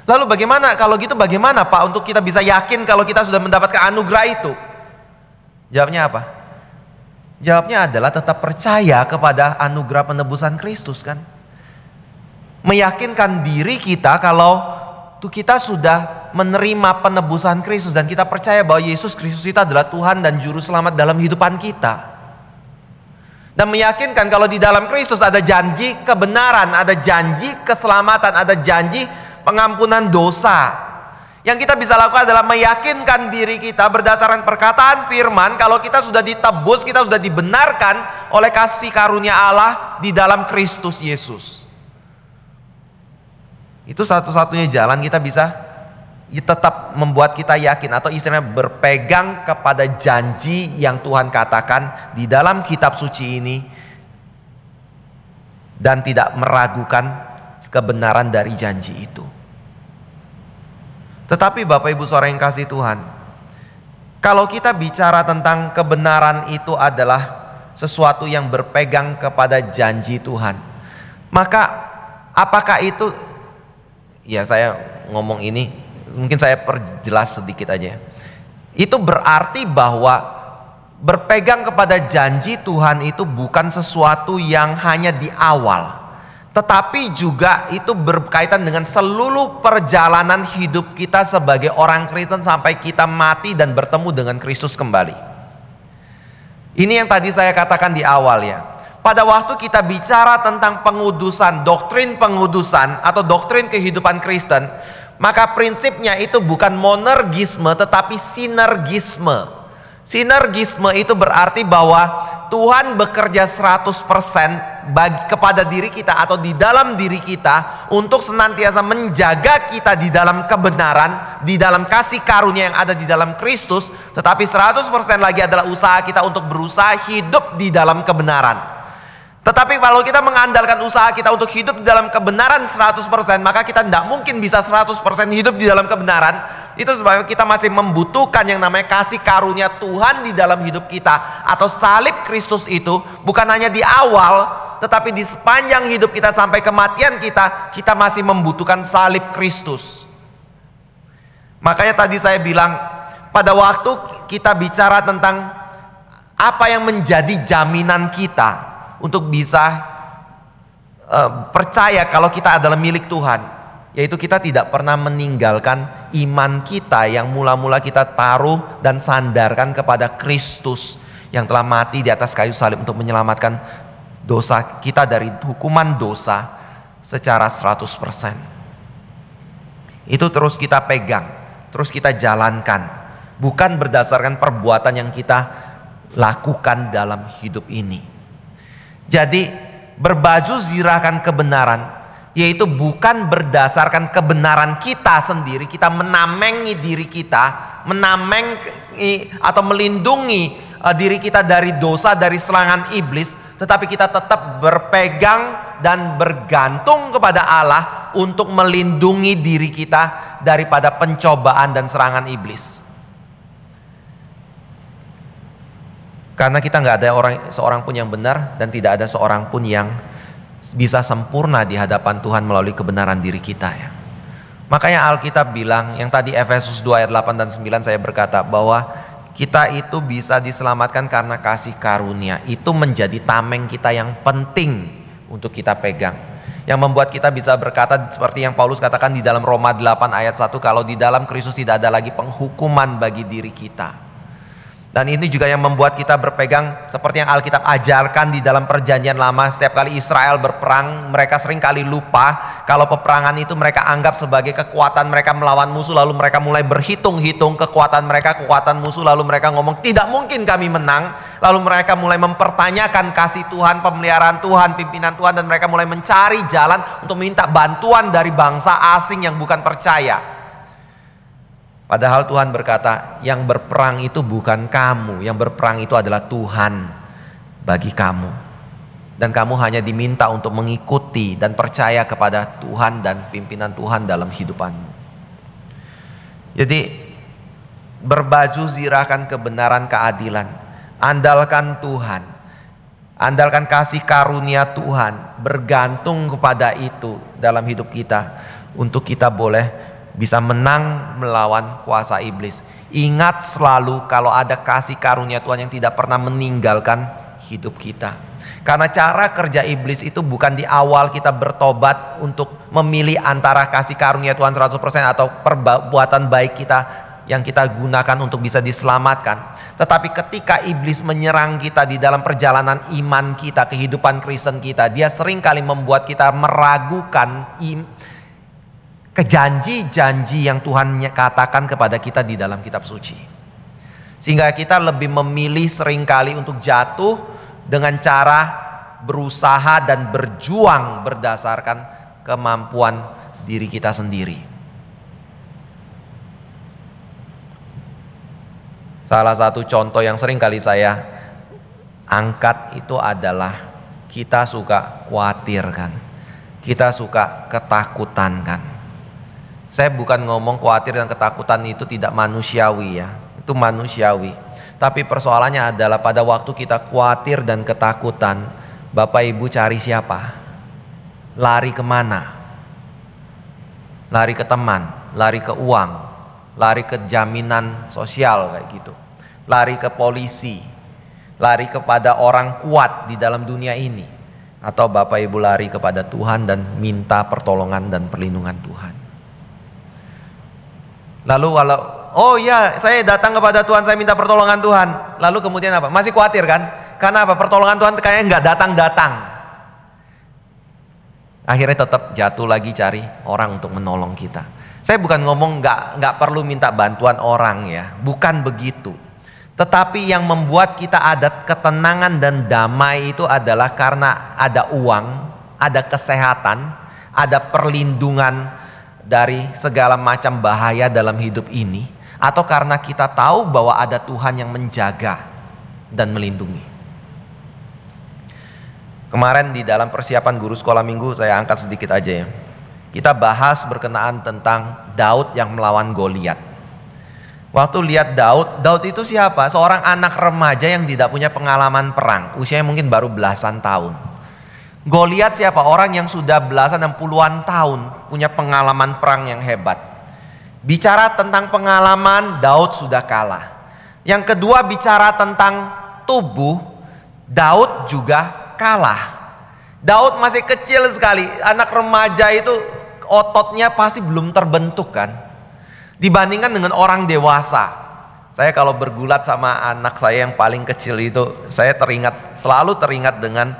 Speaker 1: Lalu bagaimana kalau gitu, bagaimana Pak untuk kita bisa yakin kalau kita sudah mendapatkan anugerah itu? Jawabnya apa? Jawabnya adalah tetap percaya kepada anugerah penebusan Kristus kan. Meyakinkan diri kita kalau kita sudah menerima penebusan Kristus dan kita percaya bahwa Yesus Kristus itu adalah Tuhan dan Juru Selamat dalam kehidupan kita. Dan meyakinkan kalau di dalam Kristus ada janji kebenaran, ada janji keselamatan, ada janji pengampunan dosa. Yang kita bisa lakukan adalah meyakinkan diri kita berdasarkan perkataan firman kalau kita sudah ditebus, kita sudah dibenarkan oleh kasih karunia Allah di dalam Kristus Yesus. Itu satu-satunya jalan kita bisa tetap membuat kita yakin, atau istilahnya berpegang kepada janji yang Tuhan katakan di dalam kitab suci ini dan tidak meragukan kebenaran dari janji itu. Tetapi Bapak Ibu Saudara yang kasih Tuhan, kalau kita bicara tentang kebenaran itu adalah sesuatu yang berpegang kepada janji Tuhan, maka apakah itu, ya saya ngomong ini mungkin saya perjelas sedikit aja. Itu berarti bahwa berpegang kepada janji Tuhan itu bukan sesuatu yang hanya di awal, tetapi juga itu berkaitan dengan seluruh perjalanan hidup kita sebagai orang Kristen sampai kita mati dan bertemu dengan Kristus kembali. Ini yang tadi saya katakan di awal ya. Pada waktu kita bicara tentang pengudusan, doktrin pengudusan atau doktrin kehidupan Kristen, maka prinsipnya itu bukan monergisme tetapi sinergisme. Sinergisme itu berarti bahwa Tuhan bekerja 100% kepada diri kita atau di dalam diri kita untuk senantiasa menjaga kita di dalam kebenaran, di dalam kasih karunia yang ada di dalam Kristus. Tetapi 100% lagi adalah usaha kita untuk berusaha hidup di dalam kebenaran. Tetapi kalau kita mengandalkan usaha kita untuk hidup di dalam kebenaran 100%, maka kita tidak mungkin bisa 100% hidup di dalam kebenaran. Itu sebabnya kita masih membutuhkan yang namanya kasih karunia Tuhan di dalam hidup kita. Atau salib Kristus itu bukan hanya di awal, tetapi di sepanjang hidup kita sampai kematian kita, kita masih membutuhkan salib Kristus. Makanya tadi saya bilang, pada waktu kita bicara tentang apa yang menjadi jaminan kita untuk bisa percaya kalau kita adalah milik Tuhan, yaitu kita tidak pernah meninggalkan iman kita yang mula-mula kita taruh dan sandarkan kepada Kristus yang telah mati di atas kayu salib untuk menyelamatkan dosa kita dari hukuman dosa secara 100%. Itu terus kita pegang, terus kita jalankan, bukan berdasarkan perbuatan yang kita lakukan dalam hidup ini. Jadi berbaju zirahkan kebenaran, yaitu bukan berdasarkan kebenaran kita sendiri, kita menamengi diri kita, menamengi atau melindungi diri kita dari dosa, dari serangan iblis, tetapi kita tetap berpegang dan bergantung kepada Allah untuk melindungi diri kita daripada pencobaan dan serangan iblis. Karena kita nggak ada seorang pun yang benar dan tidak ada seorang pun yang bisa sempurna di hadapan Tuhan melalui kebenaran diri kita ya. Makanya Alkitab bilang, yang tadi Efesus 2 ayat 8 dan 9 saya berkata bahwa kita itu bisa diselamatkan karena kasih karunia. Itu menjadi tameng kita yang penting untuk kita pegang. Yang membuat kita bisa berkata seperti yang Paulus katakan di dalam Roma 8 ayat 1, kalau di dalam Kristus tidak ada lagi penghukuman bagi diri kita. Dan ini juga yang membuat kita berpegang seperti yang Alkitab ajarkan di dalam perjanjian lama. Setiap kali Israel berperang, mereka sering kali lupa kalau peperangan itu mereka anggap sebagai kekuatan mereka melawan musuh. Lalu mereka mulai berhitung-hitung kekuatan musuh. Lalu mereka ngomong tidak mungkin kami menang. Lalu mereka mulai mempertanyakan kasih Tuhan, pemeliharaan Tuhan, pimpinan Tuhan. Dan mereka mulai mencari jalan untuk minta bantuan dari bangsa asing yang bukan percaya. Padahal Tuhan berkata, yang berperang itu bukan kamu, yang berperang itu adalah Tuhan bagi kamu. Dan kamu hanya diminta untuk mengikuti dan percaya kepada Tuhan dan pimpinan Tuhan dalam hidupanmu. Jadi berbaju zirahkan kebenaran keadilan, andalkan Tuhan, andalkan kasih karunia Tuhan, bergantung kepada itu dalam hidup kita untuk kita boleh bisa menang melawan kuasa iblis. Ingat selalu kalau ada kasih karunia Tuhan yang tidak pernah meninggalkan hidup kita. Karena cara kerja iblis itu bukan di awal kita bertobat untuk memilih antara kasih karunia Tuhan 100% atau perbuatan baik kita yang kita gunakan untuk bisa diselamatkan. Tetapi ketika iblis menyerang kita di dalam perjalanan iman kita, kehidupan Kristen kita, dia seringkali membuat kita meragukan janji-janji yang Tuhan katakan kepada kita di dalam kitab suci. Sehingga kita lebih memilih seringkali untuk jatuh dengan cara berusaha dan berjuang berdasarkan kemampuan diri kita sendiri. Salah satu contoh yang seringkali saya angkat itu adalah kita suka khawatir kan. Kita suka ketakutan kan. Saya bukan ngomong khawatir dan ketakutan itu tidak manusiawi ya. Itu manusiawi. Tapi persoalannya adalah pada waktu kita khawatir dan ketakutan, Bapak Ibu cari siapa? Lari kemana? Lari ke teman, lari ke uang, lari ke jaminan sosial kayak gitu. Lari ke polisi, lari kepada orang kuat di dalam dunia ini, atau Bapak Ibu lari kepada Tuhan dan minta pertolongan dan perlindungan Tuhan? Lalu oh ya, saya datang kepada Tuhan, saya minta pertolongan Tuhan. Lalu kemudian apa? Masih khawatir kan? Karena apa? Pertolongan Tuhan kayaknya nggak datang-datang. Akhirnya tetap jatuh lagi cari orang untuk menolong kita. Saya bukan ngomong nggak perlu minta bantuan orang ya, bukan begitu. Tetapi yang membuat kita ada ketenangan dan damai itu adalah karena ada uang, ada kesehatan, ada perlindungan dari segala macam bahaya dalam hidup ini, atau karena kita tahu bahwa ada Tuhan yang menjaga dan melindungi. Kemarin di dalam persiapan guru sekolah minggu saya angkat sedikit aja ya. Kita bahas berkenaan tentang Daud yang melawan Goliat. Waktu lihat Daud itu siapa? Seorang anak remaja yang tidak punya pengalaman perang. Usianya mungkin baru belasan tahun. Goliat siapa? Orang yang sudah belasan dan puluhan tahun punya pengalaman perang yang hebat. Bicara tentang pengalaman, Daud sudah kalah. Yang kedua bicara tentang tubuh, Daud juga kalah. Daud masih kecil sekali, anak remaja itu ototnya pasti belum terbentuk kan, dibandingkan dengan orang dewasa. Saya kalau bergulat sama anak saya yang paling kecil itu, saya selalu teringat dengan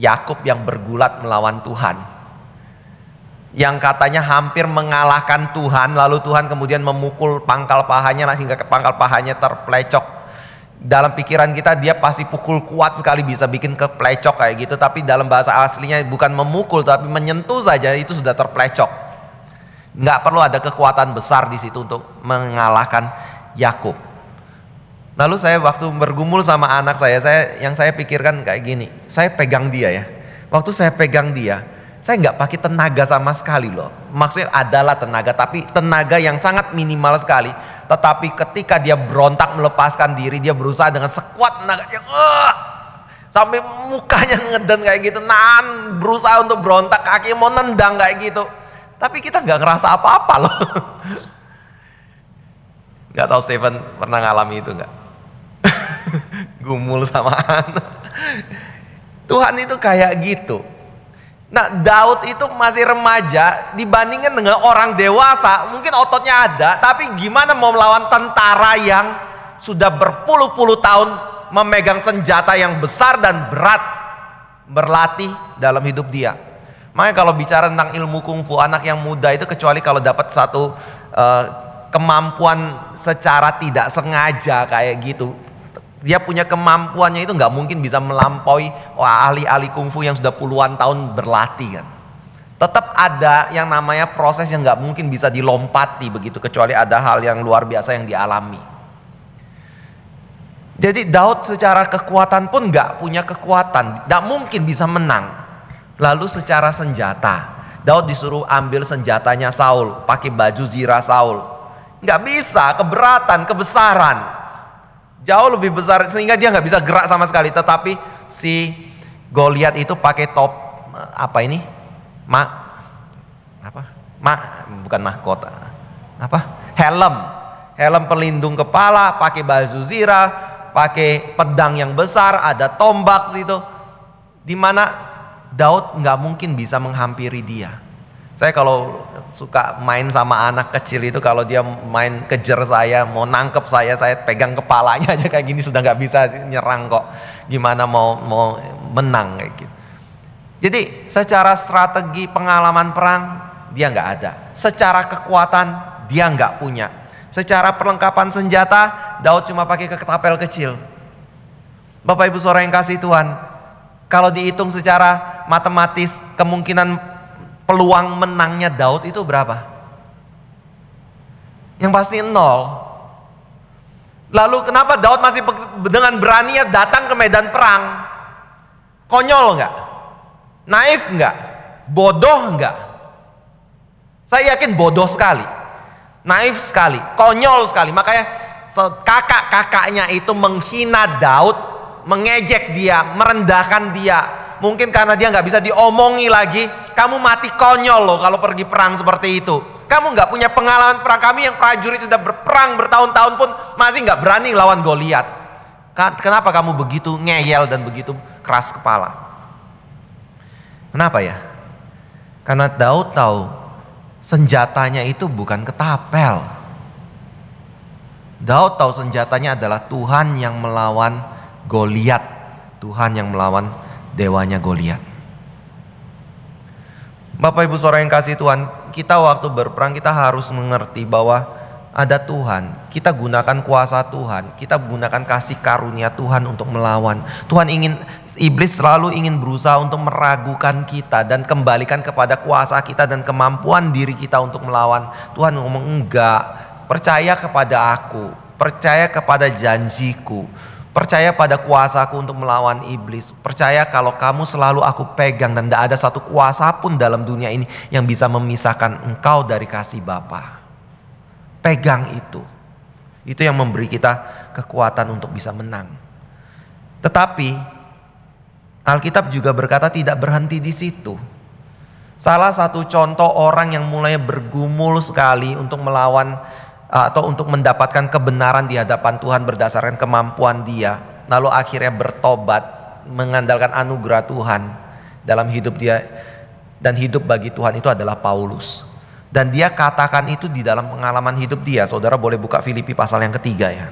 Speaker 1: Yakub yang bergulat melawan Tuhan, yang katanya hampir mengalahkan Tuhan, lalu Tuhan kemudian memukul pangkal pahanya sehingga pangkal pahanya terplecok. Dalam pikiran kita dia pasti pukul kuat sekali, bisa bikin keplecok kayak gitu. Tapi dalam bahasa aslinya bukan memukul, tapi menyentuh saja itu sudah terplecok. Nggak perlu ada kekuatan besar di situ untuk mengalahkan Yakub. Lalu saya waktu bergumul sama anak saya yang saya pikirkan kayak gini. Saya pegang dia ya. Waktu saya pegang dia, saya nggak pakai tenaga sama sekali loh. Maksudnya adalah tenaga, tapi tenaga yang sangat minimal sekali. Tetapi ketika dia berontak melepaskan diri, dia berusaha dengan sekuat tenaganya, sampai mukanya ngeden kayak gitu, berusaha untuk berontak, kakinya mau nendang kayak gitu. Tapi kita nggak ngerasa apa-apa loh. Nggak tahu Stephen pernah ngalami itu nggak? Gumul sama anak. Tuhan itu kayak gitu. Nah, Daud itu masih remaja dibandingkan dengan orang dewasa, mungkin ototnya ada, tapi gimana mau melawan tentara yang sudah berpuluh-puluh tahun memegang senjata yang besar dan berat, berlatih dalam hidup dia. Makanya kalau bicara tentang ilmu kungfu, anak yang muda itu kecuali kalau dapat satu kemampuan secara tidak sengaja kayak gitu, dia punya kemampuannya itu nggak mungkin bisa melampaui ahli-ahli kungfu yang sudah puluhan tahun berlatih kan. Tetap ada yang namanya proses yang nggak mungkin bisa dilompati begitu, kecuali ada hal yang luar biasa yang dialami. Jadi Daud secara kekuatan pun nggak punya kekuatan, nggak mungkin bisa menang. Lalu secara senjata, Daud disuruh ambil senjatanya Saul, pakai baju zirah Saul. Nggak bisa, keberatan, kebesaran. Jauh lebih besar sehingga dia nggak bisa gerak sama sekali. Tetapi si Goliat itu pakai bukan mahkota, helm pelindung kepala, pakai baju zirah, pakai pedang yang besar, ada tombak gitu, dimana Daud nggak mungkin bisa menghampiri dia. Saya kalau suka main sama anak kecil itu, kalau dia main kejar saya, mau nangkep saya pegang kepalanya aja kayak gini sudah nggak bisa nyerang kok. Gimana mau menang kayak gitu. Jadi secara strategi pengalaman perang dia nggak ada. Secara kekuatan dia nggak punya. Secara perlengkapan senjata Daud cuma pakai ketapel kecil. Bapak Ibu Saudara yang kasih Tuhan, kalau dihitung secara matematis kemungkinan peluang menangnya Daud itu berapa? Yang pasti 0. Lalu kenapa Daud masih dengan beraninya datang ke medan perang? Konyol nggak? Naif nggak? Bodoh nggak? Saya yakin bodoh sekali, naif sekali, konyol sekali. Makanya kakak-kakaknya itu menghina Daud, mengejek dia, merendahkan dia. Mungkin karena dia nggak bisa diomongi lagi. Kamu mati konyol loh kalau pergi perang seperti itu. Kamu nggak punya pengalaman perang. Kami yang prajurit sudah berperang bertahun-tahun pun masih nggak berani lawan Goliat. Kenapa kamu begitu ngeyel dan begitu keras kepala? Kenapa ya? Karena Daud tahu senjatanya itu bukan ketapel. Daud tahu senjatanya adalah Tuhan yang melawan Goliat. Tuhan yang melawan dewanya Goliat. Bapak Ibu Saudara yang kasih Tuhan, kita waktu berperang kita harus mengerti bahwa ada Tuhan. Kita gunakan kuasa Tuhan, kita gunakan kasih karunia Tuhan untuk melawan. Iblis selalu ingin berusaha untuk meragukan kita dan kembalikan kepada kuasa kita dan kemampuan diri kita untuk melawan. Tuhan ngomong enggak, percaya kepada aku, percaya kepada janjiku, percaya pada kuasaku untuk melawan iblis. Percaya kalau kamu selalu aku pegang dan tidak ada satu kuasa pun dalam dunia ini yang bisa memisahkan engkau dari kasih Bapa. Pegang itu. Itu yang memberi kita kekuatan untuk bisa menang. Tetapi Alkitab juga berkata tidak berhenti di situ. Salah satu contoh orang yang mulai bergumul sekali untuk melawan atau untuk mendapatkan kebenaran di hadapan Tuhan berdasarkan kemampuan dia, lalu akhirnya bertobat, mengandalkan anugerah Tuhan dalam hidup dia dan hidup bagi Tuhan, itu adalah Paulus. Dan dia katakan itu di dalam pengalaman hidup dia. Saudara boleh buka Filipi pasal yang ketiga ya.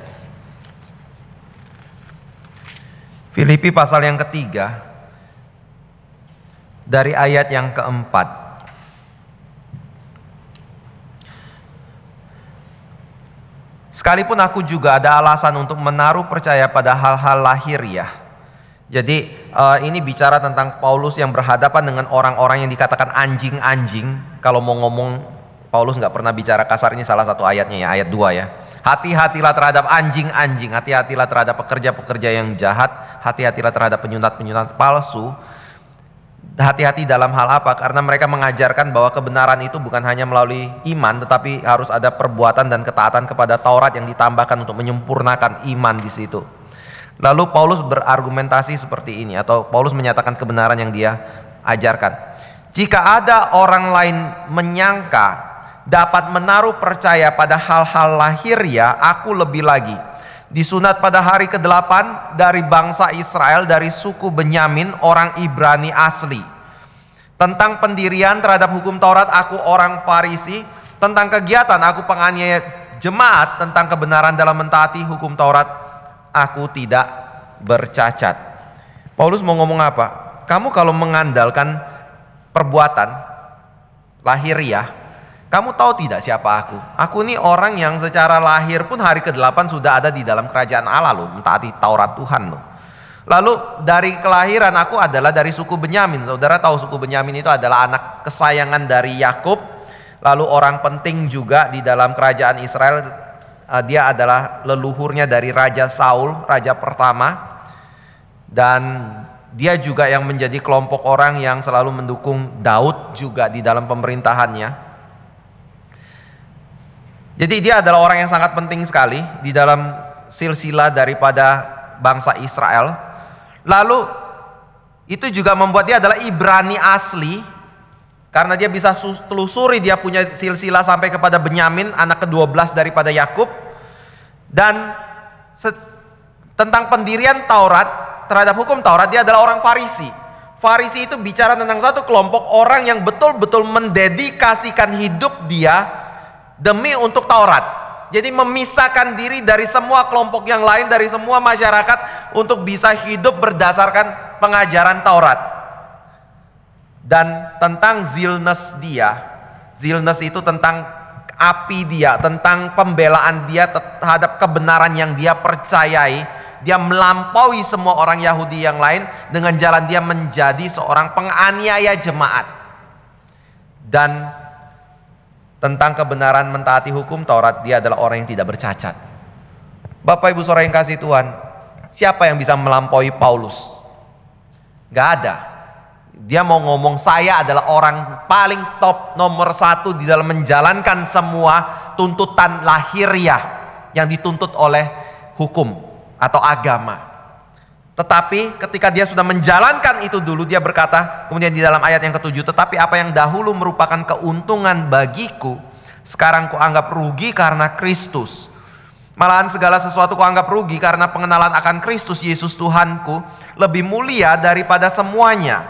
Speaker 1: Filipi pasal yang ketiga dari ayat yang keempat. Sekalipun aku juga ada alasan untuk menaruh percaya pada hal-hal lahiriah. Jadi ini bicara tentang Paulus yang berhadapan dengan orang-orang yang dikatakan anjing-anjing. Kalau mau ngomong, Paulus nggak pernah bicara kasar, ini salah satu ayatnya ya, ayat 2 ya. Hati-hatilah terhadap anjing-anjing, hati-hatilah terhadap pekerja-pekerja yang jahat, hati-hatilah terhadap penyunat-penyunat palsu. Hati-hati dalam hal apa? Karena mereka mengajarkan bahwa kebenaran itu bukan hanya melalui iman, tetapi harus ada perbuatan dan ketaatan kepada Taurat yang ditambahkan untuk menyempurnakan iman di situ. Lalu Paulus berargumentasi seperti ini, atau Paulus menyatakan kebenaran yang dia ajarkan. Jika ada orang lain menyangka dapat menaruh percaya pada hal-hal lahiriah, aku lebih lagi. Disunat pada hari ke-8 dari bangsa Israel, dari suku Benyamin, orang Ibrani asli. Tentang pendirian terhadap hukum Taurat, aku orang Farisi. Tentang kegiatan, aku penganiaya jemaat. Tentang kebenaran dalam mentaati hukum Taurat, aku tidak bercacat. Paulus mau ngomong apa? Kamu kalau mengandalkan perbuatan lahiriah, kamu tahu tidak siapa aku? Aku ini orang yang secara lahir pun hari ke-8 sudah ada di dalam kerajaan Allah loh, mentaati Taurat Tuhan loh. Lalu dari kelahiran aku adalah dari suku Benyamin. Saudara tahu suku Benyamin itu adalah anak kesayangan dari Yakub. Lalu orang penting juga di dalam kerajaan Israel. Dia adalah leluhurnya dari Raja Saul, raja pertama. Dan dia juga yang menjadi kelompok orang yang selalu mendukung Daud juga di dalam pemerintahannya. Jadi dia adalah orang yang sangat penting sekali di dalam silsilah daripada bangsa Israel. Lalu itu juga membuat dia adalah Ibrani asli, karena dia bisa telusuri, dia punya silsilah sampai kepada Benyamin, anak ke-12 daripada Yakub. Dan tentang pendirian Taurat, terhadap hukum Taurat, dia adalah orang Farisi. Farisi itu bicara tentang satu kelompok orang yang betul-betul mendedikasikan hidup dia demi untuk Taurat. Jadi memisahkan diri dari semua kelompok yang lain, dari semua masyarakat, untuk bisa hidup berdasarkan pengajaran Taurat. Dan tentang zealness dia, zealness itu tentang api dia, tentang pembelaan dia terhadap kebenaran yang dia percayai. Dia melampaui semua orang Yahudi yang lain dengan jalan dia menjadi seorang penganiaya jemaat. Dan tentang kebenaran mentaati hukum Taurat, dia adalah orang yang tidak bercacat. Bapak Ibu Saudara yang kasih Tuhan, siapa yang bisa melampaui Paulus? Gak ada. Dia mau ngomong saya adalah orang paling top, nomor 1 di dalam menjalankan semua tuntutan lahiriah yang dituntut oleh hukum atau agama. Tetapi ketika dia sudah menjalankan itu dulu, dia berkata kemudian di dalam ayat yang ke-7, tetapi apa yang dahulu merupakan keuntungan bagiku, sekarang kuanggap rugi karena Kristus. Malahan segala sesuatu kuanggap rugi karena pengenalan akan Kristus Yesus Tuhanku lebih mulia daripada semuanya.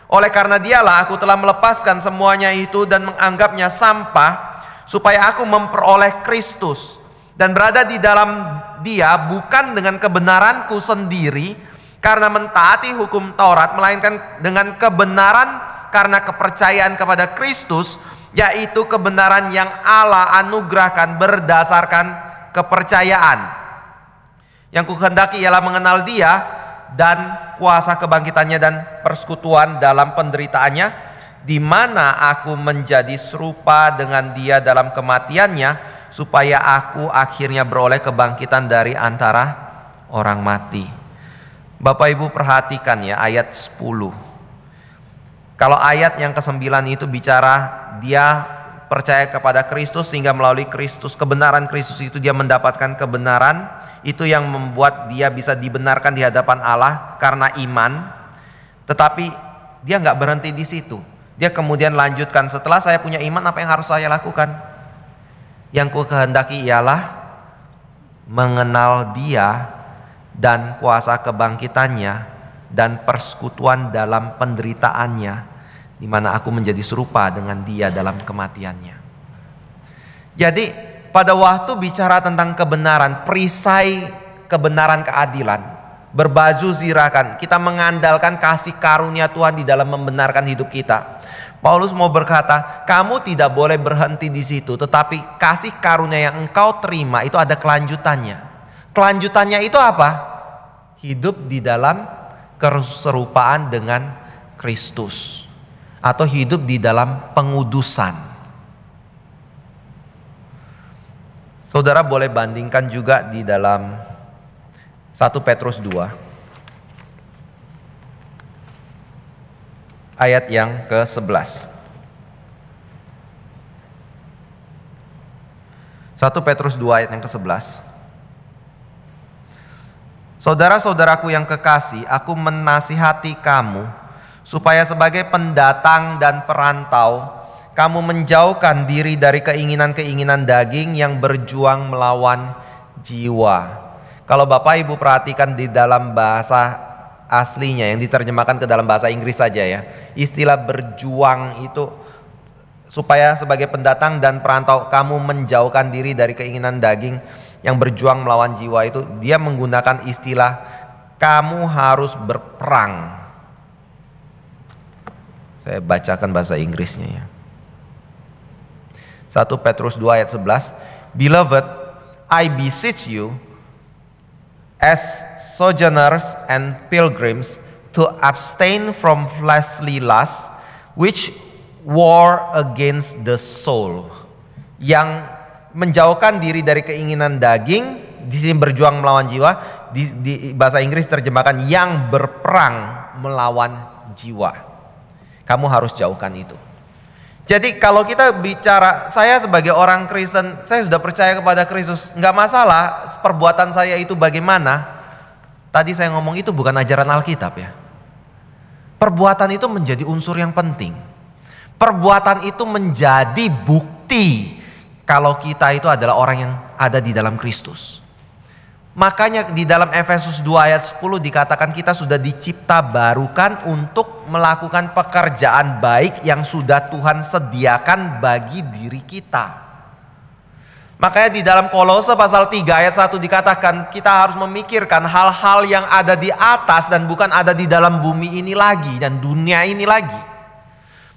Speaker 1: Oleh karena dialah aku telah melepaskan semuanya itu dan menganggapnya sampah, supaya aku memperoleh Kristus dan berada di dalam Dia bukan dengan kebenaranku sendiri karena mentaati hukum Taurat, melainkan dengan kebenaran karena kepercayaan kepada Kristus, yaitu kebenaran yang Allah anugerahkan berdasarkan kepercayaan. Yang kuhendaki ialah mengenal Dia dan kuasa kebangkitannya dan persekutuan dalam penderitaannya, di mana aku menjadi serupa dengan Dia dalam kematiannya, supaya aku akhirnya beroleh kebangkitan dari antara orang mati. Bapak Ibu perhatikan ya ayat 10. Kalau ayat yang ke-9 itu bicara dia percaya kepada Kristus, sehingga melalui Kristus, kebenaran Kristus itu dia mendapatkan kebenaran. Itu yang membuat dia bisa dibenarkan di hadapan Allah karena iman. Tetapi dia nggak berhenti di situ. Dia kemudian lanjutkan, setelah saya punya iman, apa yang harus saya lakukan? Yang ku kehendaki ialah mengenal Dia dan kuasa kebangkitannya dan persekutuan dalam penderitaannya, di mana aku menjadi serupa dengan Dia dalam kematiannya. Jadi pada waktu bicara tentang kebenaran, perisai kebenaran keadilan, berbaju zirahkan, kita mengandalkan kasih karunia Tuhan di dalam membenarkan hidup kita. Paulus mau berkata, kamu tidak boleh berhenti di situ, tetapi kasih karunia yang engkau terima itu ada kelanjutannya. Kelanjutannya itu apa? Hidup di dalam keserupaan dengan Kristus, atau hidup di dalam pengudusan. Saudara boleh bandingkan juga di dalam 1 Petrus 2 ayat yang ke-11. 1 Petrus 2 ayat yang ke-11. Saudara-saudaraku yang kekasih, aku menasihati kamu supaya sebagai pendatang dan perantau kamu menjauhkan diri dari keinginan-keinginan daging yang berjuang melawan jiwa. Kalau Bapak Ibu perhatikan di dalam bahasa aslinya yang diterjemahkan ke dalam bahasa Inggris saja ya, istilah berjuang itu supaya sebagai pendatang dan perantau kamu menjauhkan diri dari keinginan daging yang berjuang melawan jiwa, itu dia menggunakan istilah kamu harus berperang. Saya bacakan bahasa Inggrisnya ya. 1 Petrus 2 ayat 11. Beloved, I beseech you as sojourners and pilgrims to abstain from fleshly lusts which war against the soul. Yang menjauhkan diri dari keinginan daging, di sini berjuang melawan jiwa, di bahasa Inggris terjemahkan yang berperang melawan jiwa. Kamu harus jauhkan itu. Jadi kalau kita bicara, saya sebagai orang Kristen, saya sudah percaya kepada Kristus, nggak masalah perbuatan saya itu bagaimana. Tadi saya ngomong itu bukan ajaran Alkitab ya. Perbuatan itu menjadi unsur yang penting. Perbuatan itu menjadi bukti kalau kita itu adalah orang yang ada di dalam Kristus. Makanya di dalam Efesus 2 ayat 10 dikatakan kita sudah dicipta barukan untuk melakukan pekerjaan baik yang sudah Tuhan sediakan bagi diri kita. Makanya di dalam Kolose pasal 3 ayat 1 dikatakan kita harus memikirkan hal-hal yang ada di atas dan bukan ada di dalam bumi ini lagi dan dunia ini lagi.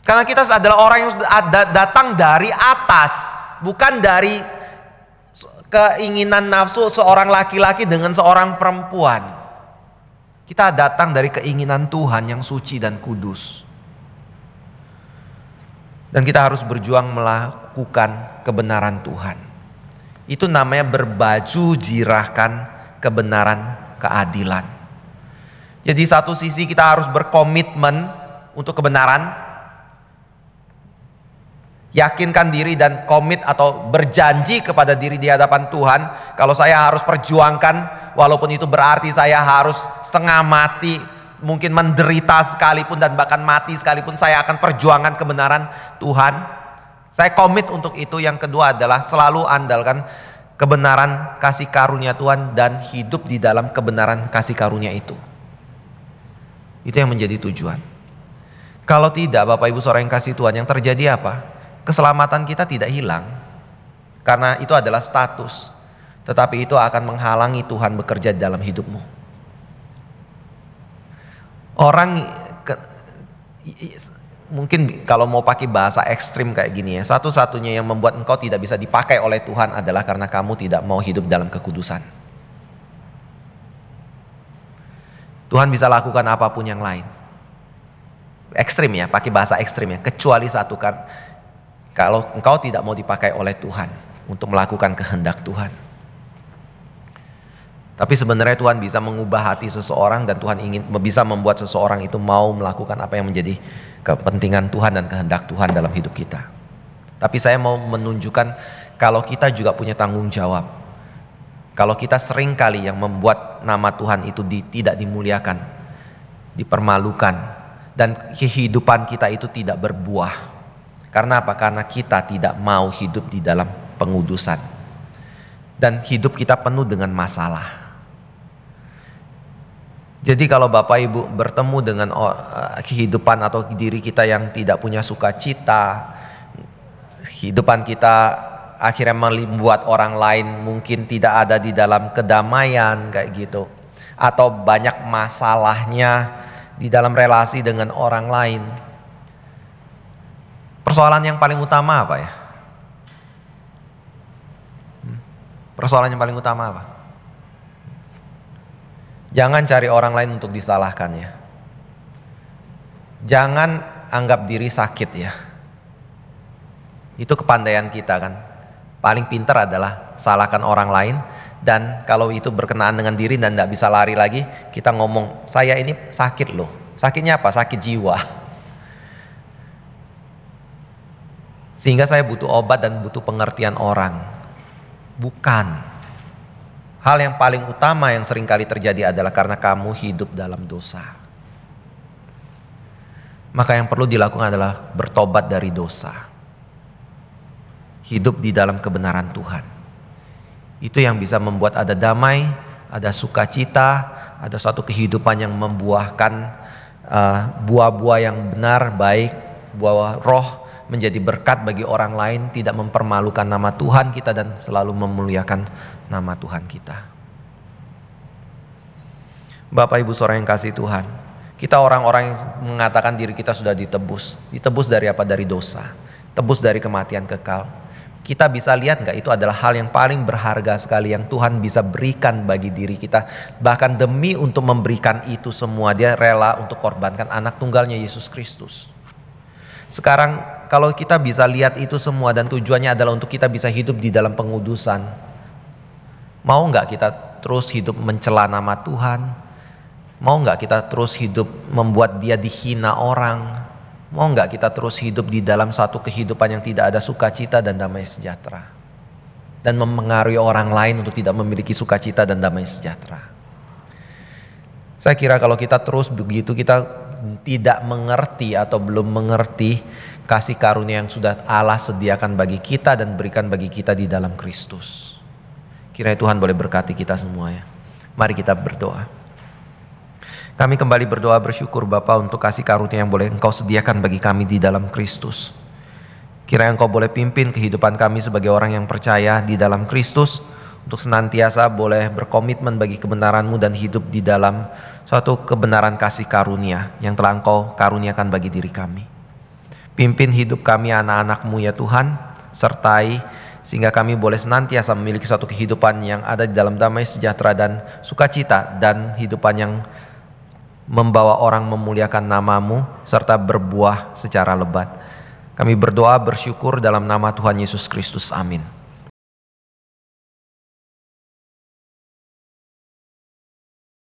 Speaker 1: Karena kita adalah orang yang sudah datang dari atas, bukan dari keinginan nafsu seorang laki-laki dengan seorang perempuan. Kita datang dari keinginan Tuhan yang suci dan kudus. Dan kita harus berjuang melakukan kebenaran Tuhan. Itu namanya berbaju zirahkan kebenaran keadilan. Jadi satu sisi kita harus berkomitmen untuk kebenaran, yakinkan diri dan komit atau berjanji kepada diri di hadapan Tuhan. Kalau saya harus perjuangkan, walaupun itu berarti saya harus setengah mati, mungkin menderita sekalipun dan bahkan mati sekalipun, saya akan perjuangkan kebenaran Tuhan. Saya komit untuk itu. Yang kedua adalah selalu andalkan kebenaran kasih karunia Tuhan dan hidup di dalam kebenaran kasih karunia itu. Itu yang menjadi tujuan. Kalau tidak, Bapak Ibu Saudara yang kasih Tuhan, yang terjadi apa? Keselamatan kita tidak hilang. Karena itu adalah status. Tetapi itu akan menghalangi Tuhan bekerja di dalam hidupmu. Mungkin kalau mau pakai bahasa ekstrim kayak gini ya, satu-satunya yang membuat engkau tidak bisa dipakai oleh Tuhan adalah karena kamu tidak mau hidup dalam kekudusan. Tuhan bisa lakukan apapun yang lain. Ekstrim ya, pakai bahasa ekstrim ya, kecuali satu kan, kalau engkau tidak mau dipakai oleh Tuhan untuk melakukan kehendak Tuhan. Tapi sebenarnya Tuhan bisa mengubah hati seseorang dan Tuhan bisa membuat seseorang itu mau melakukan apa yang menjadi kepentingan Tuhan dan kehendak Tuhan dalam hidup kita. Tapi saya mau menunjukkan kalau kita juga punya tanggung jawab. Kalau kita sering kali yang membuat nama Tuhan itu tidak dimuliakan, dipermalukan, dan kehidupan kita itu tidak berbuah. Karena apa? Karena kita tidak mau hidup di dalam pengudusan. Dan hidup kita penuh dengan masalah. Jadi kalau Bapak Ibu bertemu dengan kehidupan atau diri kita yang tidak punya sukacita, kehidupan kita akhirnya membuat orang lain mungkin tidak ada di dalam kedamaian kayak gitu, atau banyak masalahnya di dalam relasi dengan orang lain. Persoalan yang paling utama apa ya? Persoalan yang paling utama apa? Jangan cari orang lain untuk disalahkan ya. Jangan anggap diri sakit ya. Itu kepandaian kita kan. Paling pintar adalah salahkan orang lain. Dan kalau itu berkenaan dengan diri dan tidak bisa lari lagi, kita ngomong, saya ini sakit loh. Sakitnya apa? Sakit jiwa. Sehingga saya butuh obat dan butuh pengertian orang. Bukan. Hal yang paling utama yang seringkali terjadi adalah karena kamu hidup dalam dosa. Maka yang perlu dilakukan adalah bertobat dari dosa. Hidup di dalam kebenaran Tuhan. Itu yang bisa membuat ada damai, ada sukacita, ada suatu kehidupan yang membuahkan buah-buah yang benar, baik, buah roh, menjadi berkat bagi orang lain, tidak mempermalukan nama Tuhan kita dan selalu memuliakan nama Tuhan kita. Bapak Ibu Saudara yang kasih Tuhan, kita orang-orang yang mengatakan diri kita sudah ditebus. Ditebus dari apa? Dari dosa. Tebus dari kematian kekal. Kita bisa lihat nggak, itu adalah hal yang paling berharga sekali yang Tuhan bisa berikan bagi diri kita. Bahkan demi untuk memberikan itu semua, dia rela untuk korbankan anak tunggalnya Yesus Kristus. Sekarang kalau kita bisa lihat itu semua dan tujuannya adalah untuk kita bisa hidup di dalam pengudusan, mau nggak kita terus hidup mencela nama Tuhan? Mau nggak kita terus hidup membuat dia dihina orang? Mau nggak kita terus hidup di dalam satu kehidupan yang tidak ada sukacita dan damai sejahtera? Dan mempengaruhi orang lain untuk tidak memiliki sukacita dan damai sejahtera. Saya kira kalau kita terus begitu, kita tidak mengerti atau belum mengerti kasih karunia yang sudah Allah sediakan bagi kita dan berikan bagi kita di dalam Kristus. Kiranya Tuhan boleh berkati kita semua ya. Mari kita berdoa. Kami kembali berdoa bersyukur Bapa untuk kasih karunia yang boleh Engkau sediakan bagi kami di dalam Kristus. Kiranya Engkau boleh pimpin kehidupan kami sebagai orang yang percaya di dalam Kristus, untuk senantiasa boleh berkomitmen bagi kebenaran-Mu dan hidup di dalam suatu kebenaran kasih karunia yang telah Engkau karuniakan bagi diri kami. Pimpin hidup kami anak-anak-Mu ya Tuhan, sertai sehingga kami boleh senantiasa memiliki suatu kehidupan yang ada di dalam damai sejahtera dan sukacita, dan kehidupan yang membawa orang memuliakan nama-Mu serta berbuah secara lebat. Kami berdoa bersyukur dalam nama Tuhan Yesus Kristus. Amin.